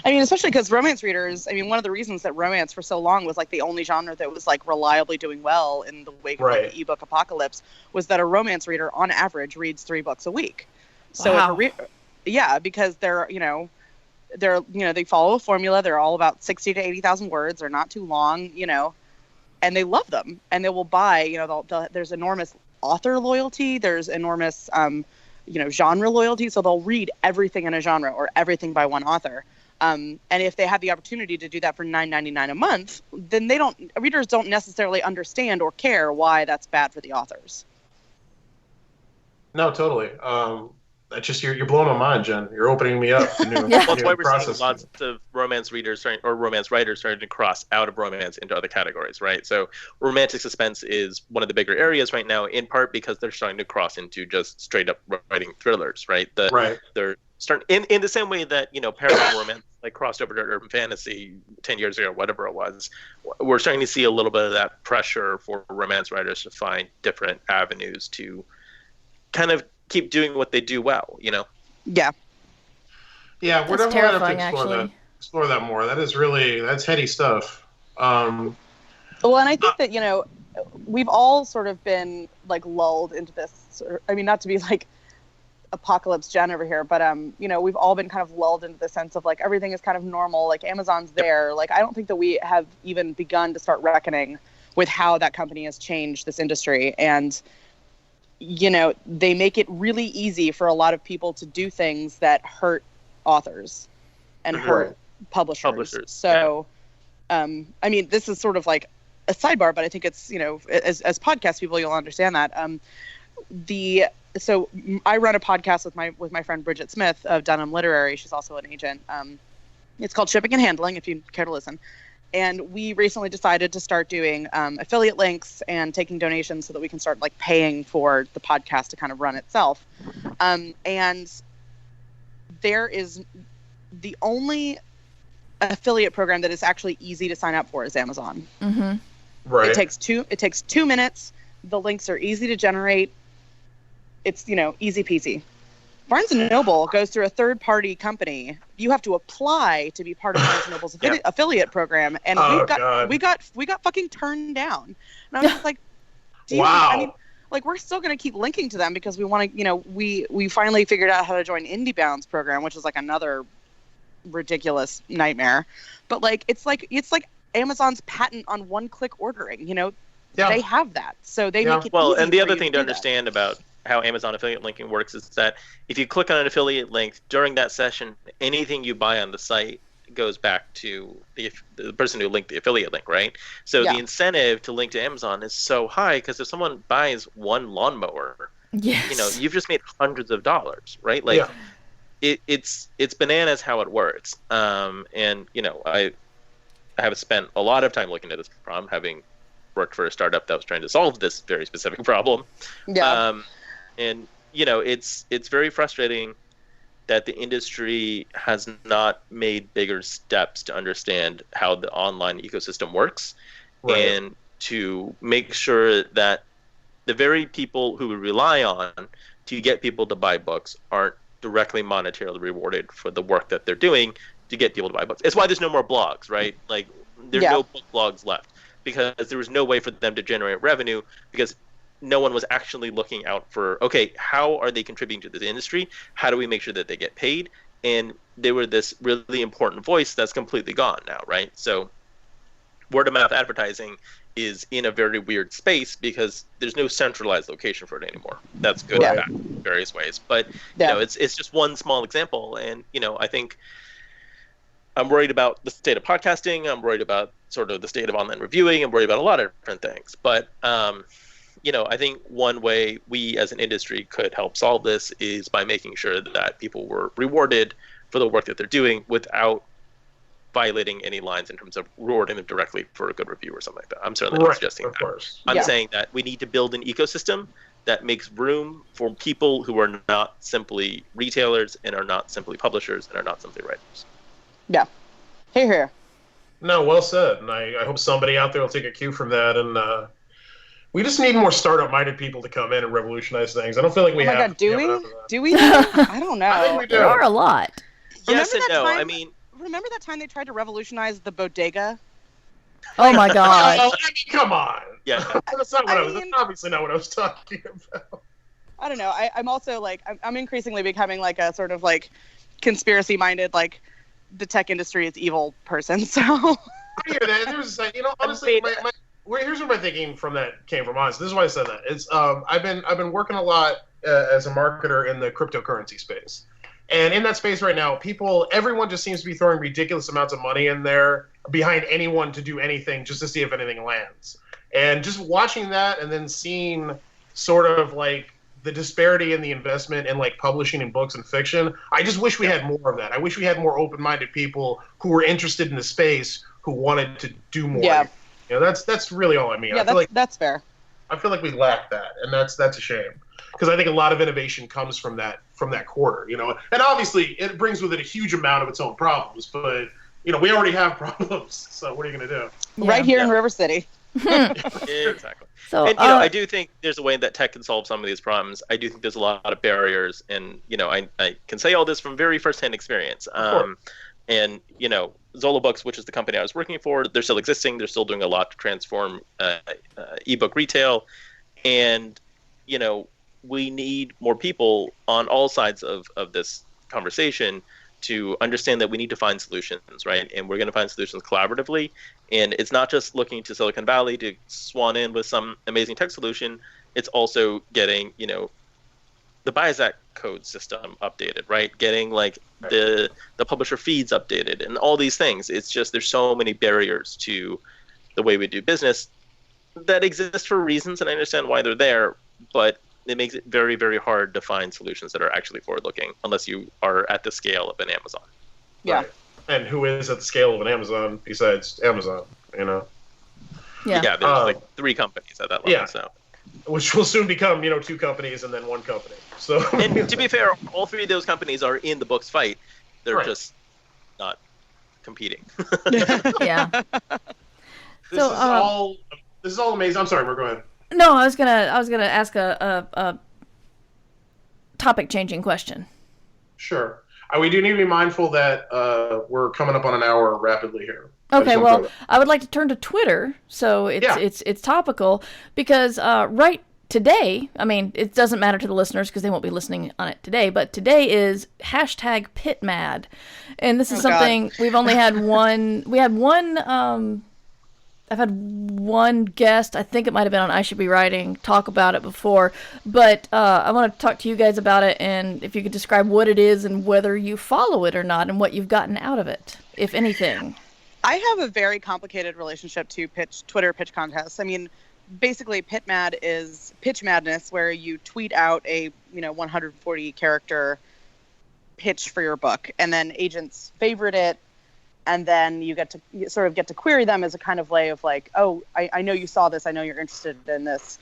I mean, especially because romance readers, I mean, one of the reasons that romance for so long was like the only genre that was like reliably doing well in the wake of like, the ebook apocalypse was that a romance reader on average reads 3 books a week. So Wow. yeah, because they follow a formula. They're all about 60 to 80,000 words. They're not too long, and they love them and they will buy, there's enormous author loyalty. There's enormous, genre loyalty. So they'll read everything in a genre or everything by one author. And if they have the opportunity to do that for $9.99 a month, then readers don't necessarily understand or care why that's bad for the authors. No, totally. That's just you're blowing my mind, Jen. You're opening me up to new, that's new why we're process. seeing lots of romance readers or romance writers starting to cross out of romance into other categories, right? So romantic suspense is one of the bigger areas right now, in part because they're starting to cross into just straight up writing thrillers, right? They're starting in the same way that paranormal romance like crossed over to urban fantasy 10 years ago, whatever it was. We're starting to see a little bit of that pressure for romance writers to find different avenues to kind of keep doing what they do well, Yeah. Yeah, we're That's definitely going to terrifying, explore that more. That's heady stuff. Well, and I think that, we've all sort of been like lulled into this. I mean, not to be like apocalypse Jen over here, but we've all been kind of lulled into the sense of like everything is kind of normal. Like Amazon's there. Like I don't think that we have even begun to start reckoning with how that company has changed this industry. And they make it really easy for a lot of people to do things that hurt authors and hurt publishers. So, I mean, this is sort of like a sidebar, but I think it's, as podcast people, you'll understand that. So I run a podcast with my friend Bridget Smith of Dunham Literary. She's also an agent. It's called Shipping and Handling, if you care to listen. And we recently decided to start doing affiliate links and taking donations so that we can start like paying for the podcast to kind of run itself. And there is the only affiliate program that is actually easy to sign up for is Amazon. Mm-hmm. Right. It takes 2 minutes. The links are easy to generate. It's, easy peasy. Barnes & Noble goes through a third-party company. You have to apply to be part of Barnes & Noble's affiliate program, and we got fucking turned down. And I was just like, wow. I mean, like we're still going to keep linking to them because we want to, we finally figured out how to join IndieBound's program, which is like another ridiculous nightmare. But like it's like Amazon's patent on one-click ordering. They have that, so they make it easy and the for other you thing to do understand about how Amazon affiliate linking works is that if you click on an affiliate link during that session, anything you buy on the site goes back to the person who linked the affiliate link, right? So the incentive to link to Amazon is so high because if someone buys one lawnmower, you've just made hundreds of dollars, right? Like it's bananas how it works. And I have spent a lot of time looking at this problem, having worked for a startup that was trying to solve this very specific problem. And it's very frustrating that the industry has not made bigger steps to understand how the online ecosystem works, and to make sure that the very people who we rely on to get people to buy books aren't directly monetarily rewarded for the work that they're doing to get people to buy books. It's why there's no more blogs, right? Like there's no book blogs left because there was no way for them to generate revenue because no one was actually looking out for, okay, how are they contributing to this industry? How do we make sure that they get paid? And they were this really important voice that's completely gone now, right? So word of mouth advertising is in a very weird space because there's no centralized location for it anymore. That's good and bad in various ways. But it's just one small example. And I think I'm worried about the state of podcasting. I'm worried about sort of the state of online reviewing. I'm worried about a lot of different things. But I think one way we as an industry could help solve this is by making sure that people were rewarded for the work that they're doing without violating any lines in terms of rewarding them directly for a good review or something like that. I'm certainly not suggesting that. Course. I'm saying that we need to build an ecosystem that makes room for people who are not simply retailers and are not simply publishers and are not simply writers. Yeah. Here. No, well said. And I hope somebody out there will take a cue from that and We just need more startup-minded people to come in and revolutionize things. I don't feel like we Oh my have. God, do have we? enough of that. Do we? I don't know. I think we do. There are a lot. Yes and Remember that no. time- I mean, Remember that time they tried to revolutionize the bodega? Oh my god. Oh, I mean, come on. yeah. That's not what I that's mean- obviously not what I was talking about. I don't know. I'm also like I'm increasingly becoming like a sort of like conspiracy minded like the tech industry is evil person. So I hear that. There's, honestly, I mean- here's where my thinking from that came from. Honestly, this is why I said that. It's I've been working a lot as a marketer in the cryptocurrency space, and in that space right now, everyone just seems to be throwing ridiculous amounts of money in there behind anyone to do anything just to see if anything lands. And just watching that and then seeing sort of like the disparity in the investment in like publishing and books and fiction, I just wish we had more of that. I wish we had more open-minded people who were interested in the space who wanted to do more. Yeah. That's really all I mean. yeah, I feel like that's fair. I feel like we lack that, and that's a shame, because I think a lot of innovation comes from that quarter, And obviously, it brings with it a huge amount of its own problems, but we already have problems. So what are you going to do? Yeah. Right here in River City. Exactly. So And I do think there's a way that tech can solve some of these problems. I do think there's a lot of barriers, and I can say all this from very firsthand experience. And Zola Books, which is the company I was working for, they're still existing. They're still doing a lot to transform ebook retail, and we need more people on all sides of this conversation to understand that we need to find solutions, right? And we're going to find solutions collaboratively. And it's not just looking to Silicon Valley to swan in with some amazing tech solution. It's also getting, the Biosec code system updated, right? Getting like the publisher feeds updated and all these things. It's just there's so many barriers to the way we do business that exist for reasons, and I understand why they're there, but it makes it very, very hard to find solutions that are actually forward-looking unless you are at the scale of an Amazon. Yeah. Right. And who is at the scale of an Amazon besides Amazon, yeah. Yeah, there's like 3 companies at that level. Yeah. So. Which will soon become, 2 companies and then 1 company. So, And to be fair, all 3 of those companies are in the books fight. They're Right. just not competing. Yeah. this So, is all amazing. I'm sorry, Mark, go ahead. No, I was gonna ask a topic changing question. Sure. We do need to be mindful that we're coming up on an hour rapidly here. Okay, well, I would like to turn to Twitter, so it's topical, because right today, I mean, it doesn't matter to the listeners because they won't be listening on it today, but today is #PitMad, and this is something we've only had one. We had one. I've had one guest, I think it might have been on I Should Be Writing, talk about it before, but I want to talk to you guys about it, and if you could describe what it is and whether you follow it or not, and what you've gotten out of it, if anything. I have a very complicated relationship to Twitter pitch contests. I mean, basically, PitMad is pitch madness, where you tweet out a 140 character pitch for your book, and then agents favorite it, and then you get to query them as a kind of way of like, oh, I know you saw this, I know you're interested in this,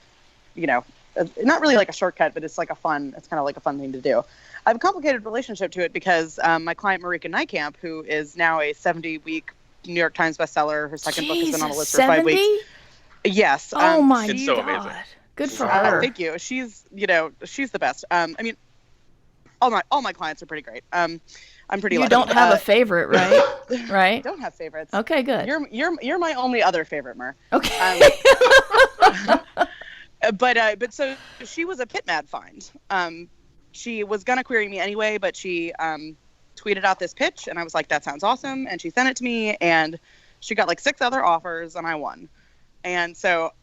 not really like a shortcut, but it's kind of like a fun thing to do. I have a complicated relationship to it because my client Marika Nijkamp, who is now a 70-week New York Times bestseller, her second book has been on the list for 5 weeks. Yes. Oh my It's so God. amazing. Good for her. Thank you. She's the best. I mean, all my clients are pretty great. I'm pretty. You lucky. don't have a favorite, right? Right. Don't have favorites. Okay, good. You're my only other favorite, Mer. Okay. But so she was a PitMad find. She was gonna query me anyway, but she tweeted out this pitch, and I was like, that sounds awesome, and she sent it to me, and she got like 6 other offers, and I won. And so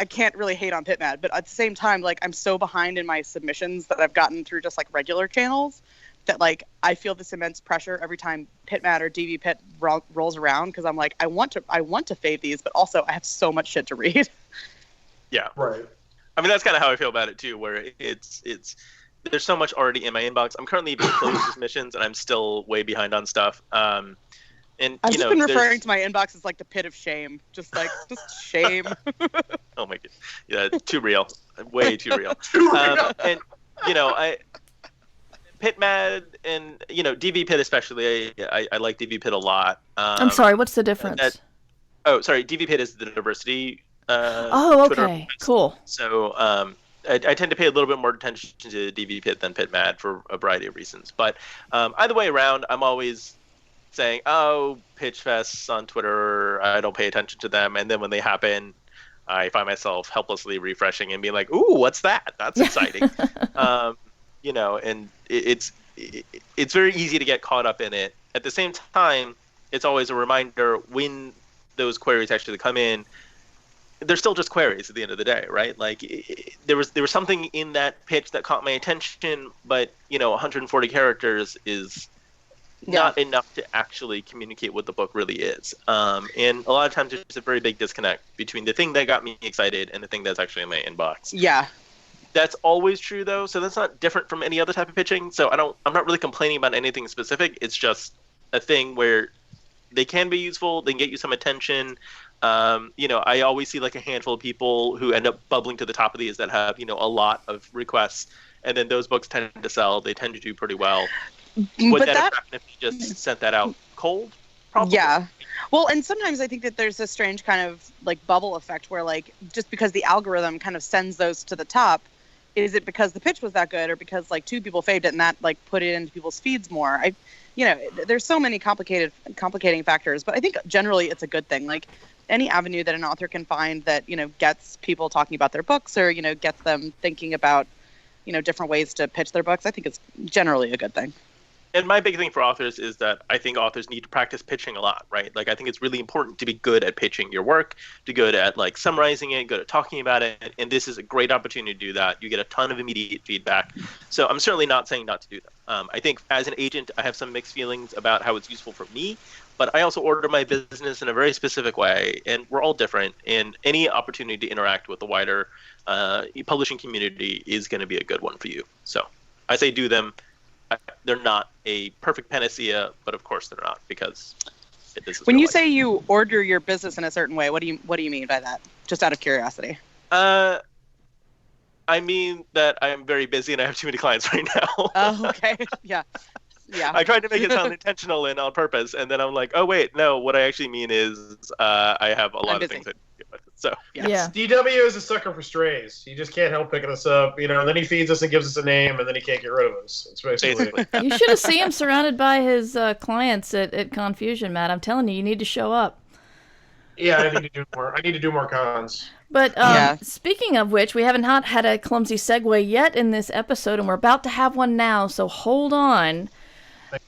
I can't really hate on PitMad, but at the same time, like, I'm so behind in my submissions that I've gotten through just like regular channels that like I feel this immense pressure every time PitMad or DV Pit rolls around, because I'm like, I want to fave these, but also I have so much shit to read. Yeah. Right. I mean, that's kind of how I feel about it too, where it's there's so much already in my inbox. I'm currently being closed submissions, and I'm still way behind on stuff. And I've just been referring to my inbox as like the pit of shame, just shame. Oh my god, yeah, too real, way too real. Too real. And PitMad and DV Pit especially, I like DV Pit a lot. I'm sorry, what's the difference? DV Pit is the diversity Oh, Twitter okay, cool. So I tend to pay a little bit more attention to DV Pit than Pit Mad for a variety of reasons. But either way around, I'm always saying, oh, pitch fests on Twitter, I don't pay attention to them. And then when they happen, I find myself helplessly refreshing and being like, ooh, what's that? That's exciting. And it's very easy to get caught up in it. At the same time, it's always a reminder when those queries actually come in, they're still just queries at the end of the day, right? Like there was something in that pitch that caught my attention, but 140 characters is not enough to actually communicate what the book really is. And a lot of times there's a very big disconnect between the thing that got me excited and the thing that's actually in my inbox. Yeah. That's always true though, so that's not different from any other type of pitching. So I'm not really complaining about anything specific. It's just a thing where they can be useful, they can get you some attention. I always see like a handful of people who end up bubbling to the top of these that have, a lot of requests, and then those books tend to sell. They tend to do pretty well. Would that have happened if you just sent that out cold? Probably. Yeah. Well, and sometimes I think that there's a strange kind of like bubble effect where like just because the algorithm kind of sends those to the top, is it because the pitch was that good or because like two people faved it and that like put it into people's feeds more? There's so many complicating factors, but I think generally it's a good thing. Like any avenue that an author can find that, gets people talking about their books or, gets them thinking about, different ways to pitch their books, I think it's generally a good thing. And my big thing for authors is that I think authors need to practice pitching a lot, right? Like I think it's really important to be good at pitching your work, to good at like summarizing it, good at talking about it. And this is a great opportunity to do that. You get a ton of immediate feedback. So I'm certainly not saying not to do that. I think as an agent, I have some mixed feelings about how it's useful for me, but I also order my business in a very specific way, and we're all different. And any opportunity to interact with the wider publishing community is going to be a good one for you. So I say do them. They're not a perfect panacea, but of course they're not, because this is when you say you order your business in a certain way, what do you mean by that? Just out of curiosity. I mean that I'm very busy and I have too many clients right now. Oh, okay. Yeah. I tried to make it sound intentional and on purpose, and then I'm like, oh wait, no. What I actually mean is I have a lot of things I do with. So yeah. DW is a sucker for strays. He just can't help picking us up, and then he feeds us and gives us a name, and then he can't get rid of us. It's basically. You should have seen him surrounded by his clients at Confusion, Matt. I'm telling you need to show up. Yeah, I need to do more cons. But speaking of which, we haven't had a clumsy segue yet in this episode, and we're about to have one now, so hold on.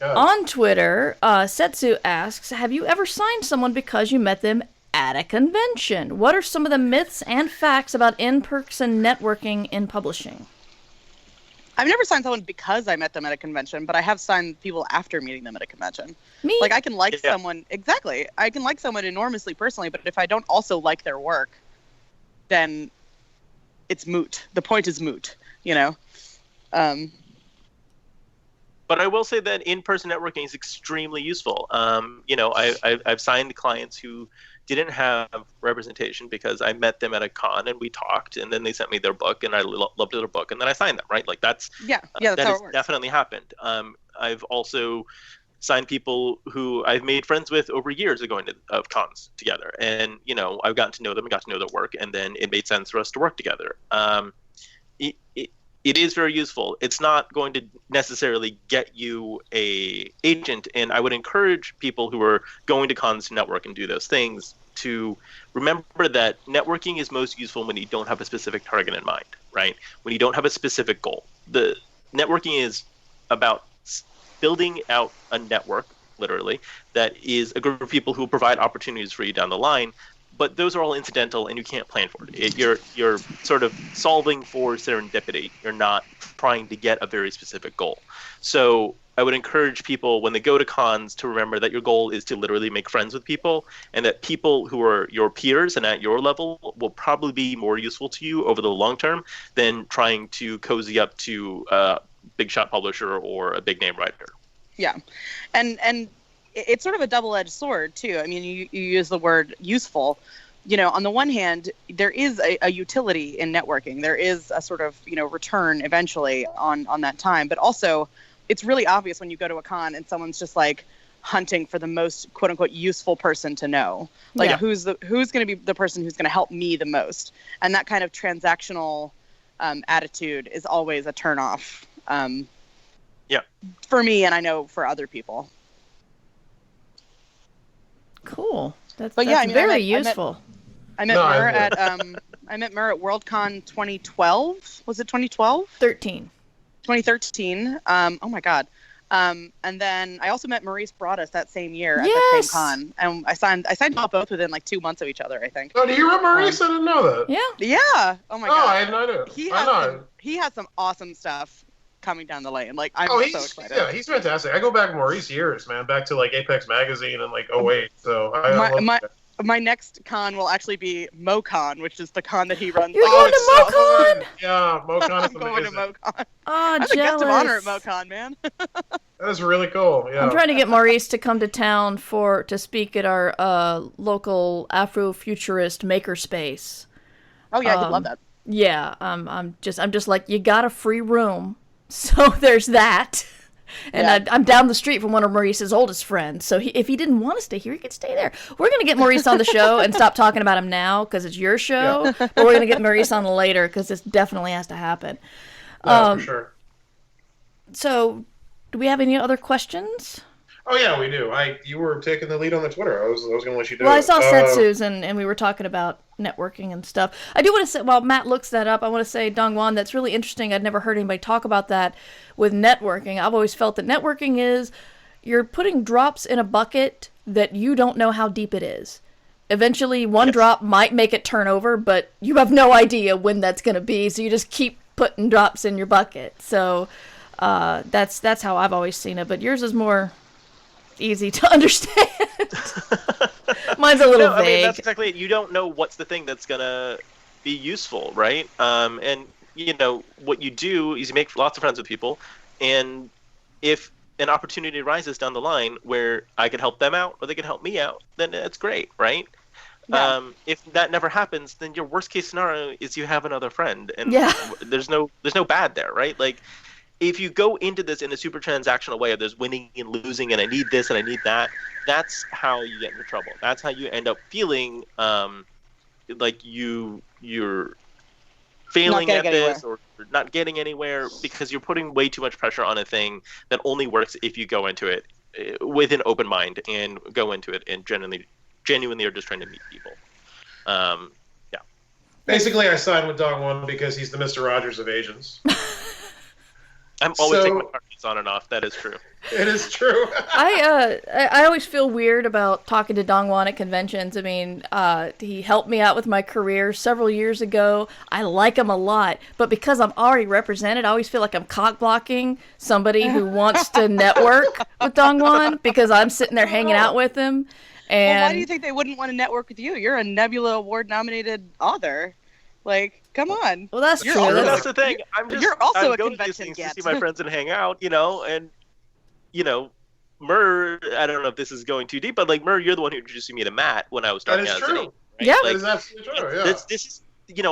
On Twitter, Setsu asks, have you ever signed someone because you met them at a convention? What are some of the myths and facts about in-person networking in publishing? I've never signed someone because I met them at a convention, but I have signed people after meeting them at a convention. Me? Like I can like someone, exactly. I can like someone enormously personally, but if I don't also like their work, then it's moot. The point is moot, But I will say that in-person networking is extremely useful. I've signed clients who didn't have representation because I met them at a con and we talked, and then they sent me their book and I loved their book, and then I signed them. Right? Like that's that's that how has it works. Definitely happened. I've also signed people who I've made friends with over years of going to cons together, and I've gotten to know them and got to know their work, and then it made sense for us to work together. It is very useful. It's not going to necessarily get you a agent, and I would encourage people who are going to cons to network and do those things to remember that networking is most useful when you don't have a specific target in mind, right? When you don't have a specific goal. The networking is about building out a network, literally, that is a group of people who will provide opportunities for you down the line. But those are all incidental, and you can't plan for it. You're sort of solving for serendipity. You're not trying to get a very specific goal. So I would encourage people when they go to cons to remember that your goal is to literally make friends with people, and that people who are your peers and at your level will probably be more useful to you over the long term than trying to cozy up to a big shot publisher or a big name writer. Yeah, and it's sort of a double-edged sword too. I mean, you use the word useful. On the one hand, there is a utility in networking. There is a sort of return eventually on that time. But also, it's really obvious when you go to a con and someone's just like, hunting for the most quote unquote useful person to know. Like who's going to be the person who's going to help me the most. And that kind of transactional attitude is always a turnoff. For me, and I know for other people. Cool. That's very useful. I met Mur at Worldcon 2012. Was it 2012? 2013. Oh my God. And then I also met Maurice Broaddus that same year at the same con, and I signed both within like 2 months of each other, I think. Oh, do you remember Maurice? I didn't know that. Yeah. Oh my God. I had no idea. He has some awesome stuff coming down the lane. Like I'm so excited. Yeah, he's fantastic. I go back Maurice years, man, back to like Apex Magazine and like 2008. So I love my next con will actually be MoCon, which is the con that he runs. You're going to MoCon? Yeah, MoCon is I'm going to MoCon. Oh, I'm a guest of honor at MoCon, man. That is really cool. Yeah. I'm trying to get Maurice to come to town to speak at our local Afrofuturist makerspace. Oh yeah, he'd love that. Yeah, I'm just like, you got a free room, so there's that. And I'm down the street from one of Maurice's oldest friends, so if he didn't want to stay here, he could stay there. We're going to get Maurice on the show and stop talking about him now because it's your show, but we're going to get Maurice on later because this definitely has to happen. For sure. So, do we have any other questions? Oh yeah, we do. You were taking the lead on the Twitter. I was going to let you do it. Well, I saw Setsu's and we were talking about networking and stuff. I do want to say, while Matt looks that up, I want to say, Dongwan, that's really interesting. I'd never heard anybody talk about that with networking. I've always felt that networking is you're putting drops in a bucket that you don't know how deep it is. Eventually, one drop might make it turn over, but you have no idea when that's going to be, so you just keep putting drops in your bucket. So that's how I've always seen it, but yours is more easy to understand. Mine's a little vague. I mean, that's exactly it. You don't know what's the thing that's gonna be useful, right? And what you do is you make lots of friends with people, and if an opportunity arises down the line where I can help them out or they can help me out, then that's great, right? Yeah. If that never happens, then your worst case scenario is you have another friend, and there's no bad there, right? Like, if you go into this in a super transactional way of there's winning and losing and I need this and I need that, that's how you get into trouble. That's how you end up feeling like you're failing at this or not getting anywhere because you're putting way too much pressure on a thing that only works if you go into it with an open mind and go into it and genuinely are just trying to meet people. Basically, I signed with Dongwon because he's the Mr. Rogers of agents. I'm always taking my cards on and off. That is true. It is true. I always feel weird about talking to Dongwon at conventions. I mean, he helped me out with my career several years ago. I like him a lot, but because I'm already represented, I always feel like I'm cock-blocking somebody who wants to network with Dongwon because I'm sitting there hanging out with him. And why do you think they wouldn't want to network with you? You're a Nebula Award-nominated author. Like, come on. Well, that's true. That's the thing. You're also a convention convention to see my friends and hang out, and Mur, I don't know if this is going too deep, but like Mur, you're the one who introduced me to Matt when I was starting out. That is true. Right? Yeah, that is absolutely true. Yeah. This is,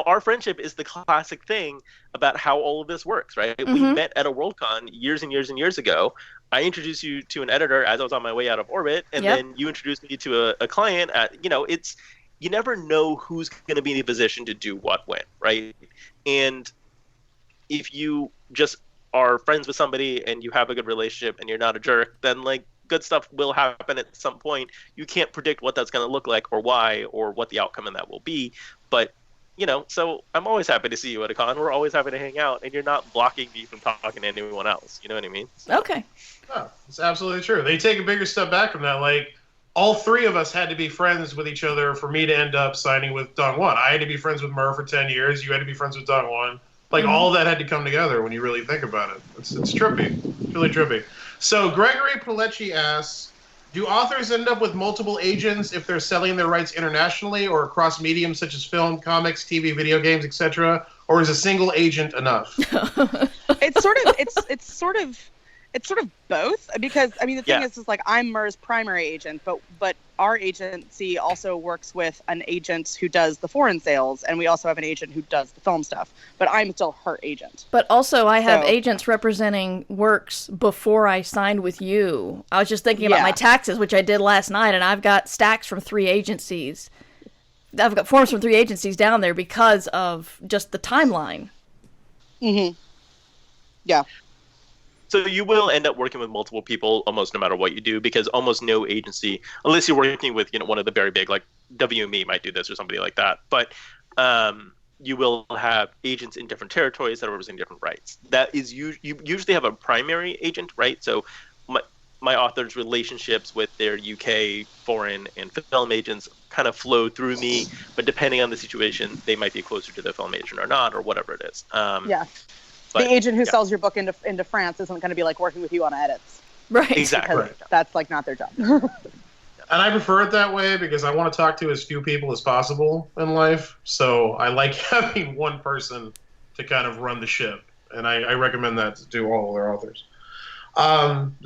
our friendship is the classic thing about how all of this works, right? Mm-hmm. We met at a Worldcon years and years and years ago. I introduced you to an editor as I was on my way out of orbit, and then you introduced me to a client. It's you never know who's going to be in a position to do what when, right? And if you just are friends with somebody and you have a good relationship and you're not a jerk, then like good stuff will happen at some point. You can't predict what that's going to look like or why or what the outcome in that will be. But, so I'm always happy to see you at a con. We're always happy to hang out, and you're not blocking me from talking to anyone else. You know what I mean? So. Okay. Yeah, it's absolutely true. They take a bigger step back from that. Like, all three of us had to be friends with each other for me to end up signing with Dongwon. I had to be friends with Mur for 10 years. You had to be friends with Dongwon. Like, all that had to come together when you really think about it. It's trippy. It's really trippy. So Gregory Pilecki asks, do authors end up with multiple agents if they're selling their rights internationally or across mediums such as film, comics, TV, video games, etc., or is a single agent enough? It's sort of both, because I mean the thing is like I'm Mur's primary agent, but our agency also works with an agent who does the foreign sales, and we also have an agent who does the film stuff. But I'm still her agent. But also, I have agents representing works before I signed with you. I was just thinking about my taxes, which I did last night, and I've got stacks from 3 agencies. I've got forms from 3 agencies down there because of just the timeline. Mm-hmm. Yeah. So you will end up working with multiple people almost no matter what you do, because almost no agency, unless you're working with one of the very big, like WME might do this or somebody like that, but you will have agents in different territories that are representing different rights. That is, you usually have a primary agent, right? So my authors' relationships with their UK, foreign, and film agents kind of flow through me, but depending on the situation, they might be closer to the film agent or not, or whatever it is. But, the agent who sells your book into France isn't going to be like working with you on edits. Right. Exactly. Right. That's like not their job. And I prefer it that way because I want to talk to as few people as possible in life. So I like having one person to kind of run the ship. And I recommend that to all of their authors.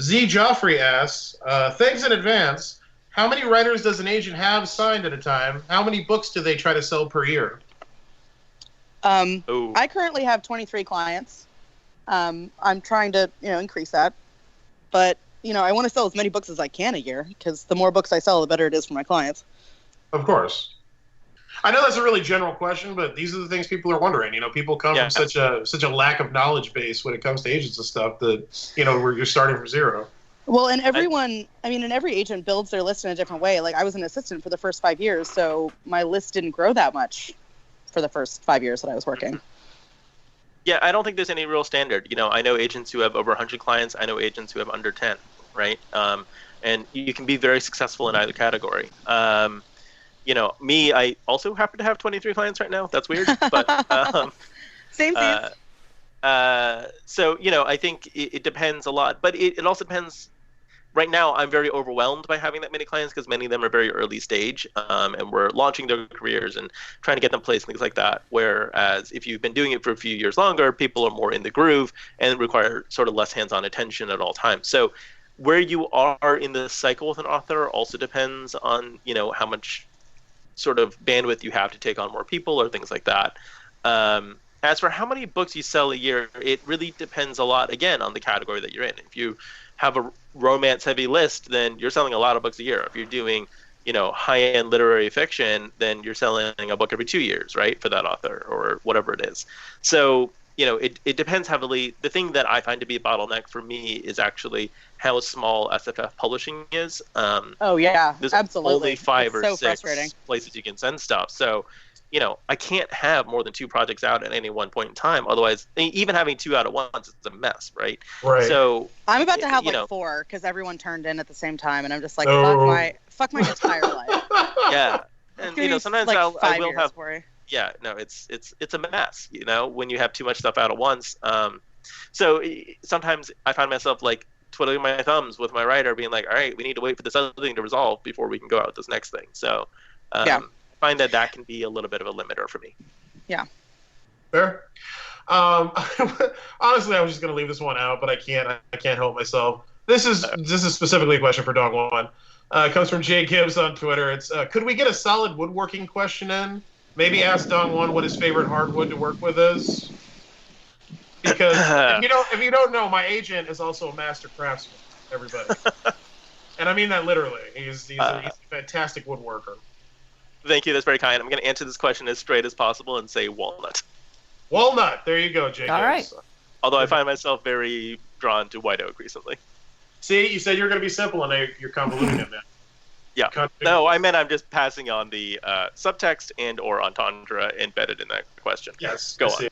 Z. Joffrey asks, thanks in advance. How many writers does an agent have signed at a time? How many books do they try to sell per year? I currently have 23 clients. I'm trying to, increase that. But, I want to sell as many books as I can a year, because the more books I sell, the better it is for my clients. Of course. I know that's a really general question, but these are the things people are wondering. People come from such a lack of knowledge base when it comes to agents and stuff that, where you're starting from zero. Well, and and every agent builds their list in a different way. Like, I was an assistant for the first 5 years, so my list didn't grow that much for the first 5 years that I was working. Yeah, I don't think there's any real standard. I know agents who have over 100 clients. I know agents who have under 10, right? And you can be very successful in either category. Me, I also happen to have 23 clients right now. That's weird, but same. So I think it depends a lot, but it also depends. Right now, I'm very overwhelmed by having that many clients because many of them are very early stage, and we're launching their careers and trying to get them placed, things like that. Whereas if you've been doing it for a few years longer, people are more in the groove and require sort of less hands-on attention at all times. So where you are in the cycle with an author also depends on, how much sort of bandwidth you have to take on more people or things like that. As for how many books you sell a year, it really depends a lot, again, on the category that you're in. If you have a romance-heavy list, then you're selling a lot of books a year. If you're doing, high-end literary fiction, then you're selling a book every 2 years, right, for that author or whatever it is. So, it depends heavily. The thing that I find to be a bottleneck for me is actually how small SFF publishing is. There's absolutely. only 5 or so 6 places you can send stuff. So, I can't have more than 2 projects out at any one point in time. Otherwise, even having 2 out at once is a mess, right? Right. So I'm about to have 4 because everyone turned in at the same time, and I'm just like, fuck my entire life. Yeah, and sometimes like I will have. For you. Yeah, no, it's a mess. When you have too much stuff out at once. So sometimes I find myself like twiddling my thumbs with my writer, being like, all right, we need to wait for this other thing to resolve before we can go out with this next thing. So find that can be a little bit of a limiter for me. Yeah. Fair. Honestly, I was just going to leave this one out, but I can't help myself. This is specifically a question for Dog One. It comes from Jay Gibbs on Twitter. It's could we get a solid woodworking question in? Maybe ask Dong One what his favorite hardwood to work with is. Because if you don't know, my agent is also a master craftsman. Everybody, and I mean that literally. He's a fantastic woodworker. Thank you. That's very kind. I'm going to answer this question as straight as possible and say walnut. Walnut. There you go, Jake. All right. Although I find myself very drawn to white oak recently. See, you said you were going to be simple, and you're convoluting it, man. Yeah. No, I meant I'm just passing on the subtext and or entendre embedded in that question. Yes. Go on.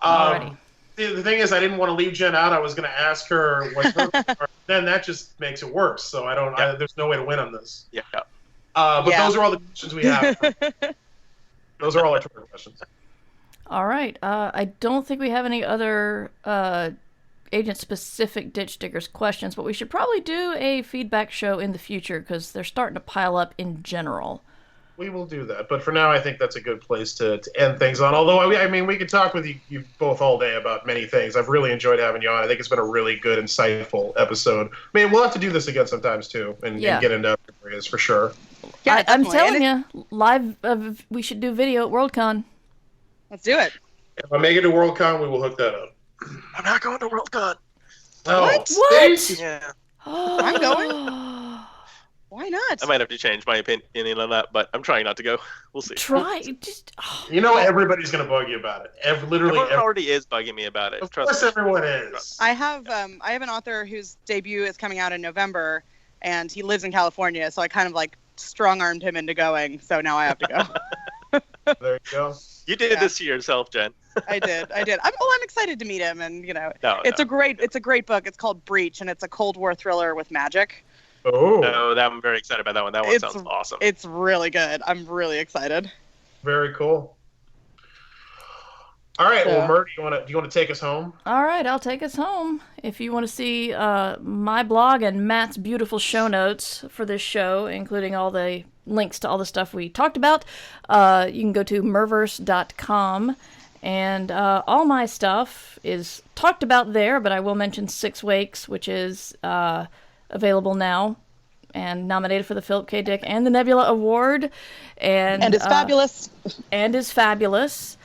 Alrighty. The thing is, I didn't want to leave Jen out. I was going to ask her what her then that just makes it worse. So I don't. There's no way to win on this. Yeah. But those are all the questions we have. Those are all our Twitter questions. All right. I don't think we have any other agent-specific Ditch Diggers questions, but we should probably do a feedback show in the future because they're starting to pile up in general. We will do that. But for now, I think that's a good place to end things on. Although, I mean, we could talk with you both all day about many things. I've really enjoyed having you on. I think it's been a really good, insightful episode. I mean, we'll have to do this again sometimes, too, and get into other areas for sure. Yeah, I'm telling you, live. We should do video at Worldcon. Let's do it. If I make it to Worldcon, we will hook that up. I'm not going to Worldcon. Oh, What? Stace? Yeah. I'm going. Why not? I might have to change my opinion on that, but I'm trying not to go. We'll see. Try just. You know, everybody's going to bug you about it. Literally, Everyone already is bugging me about it. Of Trust course, me. everyone is. I have an author whose debut is coming out in November, and he lives in California, so I kind of like strong-armed him into going. So now I have to go. There you go. You did this to yourself, Jen. I did. I'm excited to meet him, and it's a great book. It's called Breach, and it's a Cold War thriller with magic. Oh, No, I'm very excited about that one. That one sounds awesome. It's really good. I'm really excited. very cool. All right, well, Mert, do you want to take us home? All right, I'll take us home. If you want to see my blog and Matt's beautiful show notes for this show, including all the links to all the stuff we talked about, you can go to merverse.com. And all my stuff is talked about there, but I will mention 6 Wakes, which is available now and nominated for the Philip K. Dick and the Nebula Award. And it's fabulous. And is fabulous.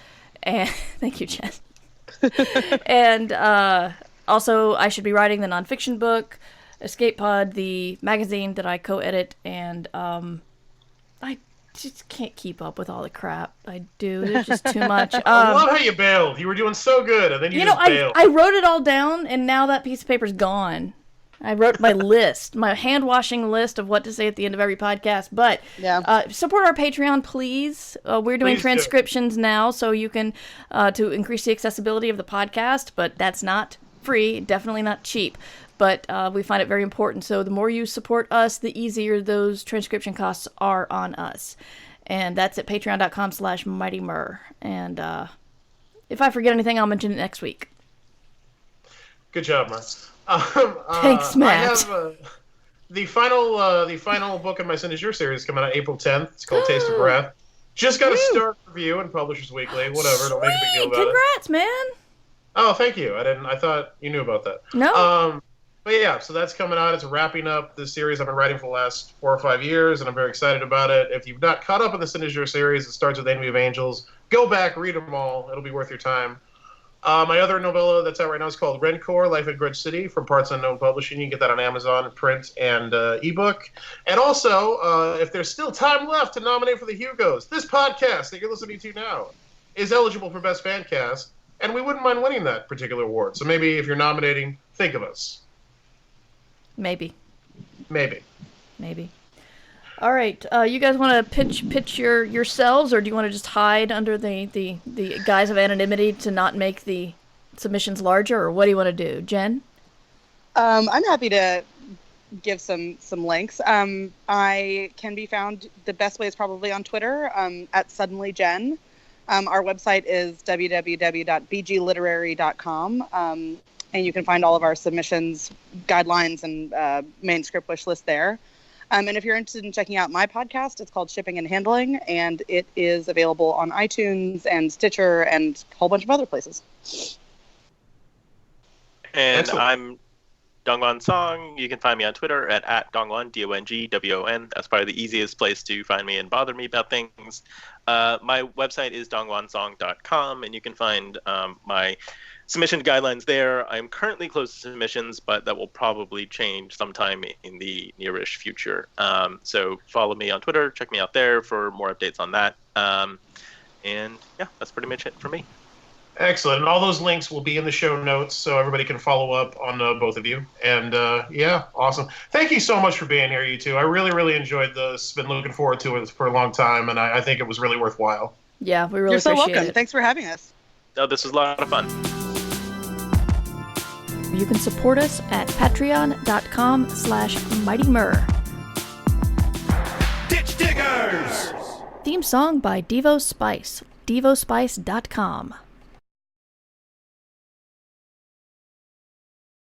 And thank you, Jen. And also, I should be writing the nonfiction book, Escape Pod, the magazine that I co-edit, and I just can't keep up with all the crap I do. There's just too much. I love how you bailed. You were doing so good, and then you just bailed. I wrote it all down, and now that piece of paper's gone. I wrote my list, my hand-washing list of what to say at the end of every podcast. But support our Patreon, please. We're doing transcriptions now, so you can to increase the accessibility of the podcast. But that's not free, definitely not cheap. But we find it very important. So the more you support us, the easier those transcription costs are on us. And that's at patreon.com/mightymur. And if I forget anything, I'll mention it next week. Good job, Mer. Thanks, Matt. I have the final book in my Sin Is Your series coming out April 10th. It's called Taste of Wrath. Just got a star review in Publishers Weekly. Whatever, don't make a big deal about Congrats, man. Oh, thank you. I thought you knew about that. No. But yeah, so that's coming out. It's wrapping up the series I've been writing for the last 4 or 5 years, and I'm very excited about it. If you've not caught up on the Sin Is Your series, it starts with Envy of Angels. Go back, read them all. It'll be worth your time. My other novella that's out right now is called Rencor, Life in Grudge City from Parts Unknown Publishing. You can get that on Amazon, print, and ebook. And also, if there's still time left to nominate for the Hugos, this podcast that you're listening to now is eligible for Best Fan Cast, and we wouldn't mind winning that particular award. So maybe if you're nominating, think of us. Maybe. All right, you guys want to pitch yourselves, or do you want to just hide under the guise of anonymity to not make the submissions larger, or what do you want to do, Jen? I'm happy to give some links. I can be found, the best way is probably on Twitter, at SuddenlyJen. Our website is www.bgliterary.com, and you can find all of our submissions, guidelines, and main script wish list there. And if you're interested in checking out my podcast, it's called Shipping and Handling, and it is available on iTunes and Stitcher and a whole bunch of other places. And Excellent. I'm Dongwon Song. You can find me on Twitter at Dongwon, DONGWON. That's probably the easiest place to find me and bother me about things. My website is dongwonsong.com, and you can find my submission guidelines there. I'm currently closed to submissions, but that will probably change sometime in the nearish future. So follow me on Twitter, check me out there for more updates on that. And yeah, that's pretty much it for me. Excellent. And all those links will be in the show notes, so everybody can follow up on both of you. And yeah, awesome. Thank you so much for being here, you two. I really, really enjoyed this. Been looking forward to it for a long time, and I think it was really worthwhile. Yeah, we really You're so appreciate welcome. it. Thanks for having us. Oh, this was a lot of fun. You can support us at patreon.com/mightymur. Ditch Diggers! Theme song by Devo Spice, devospice.com.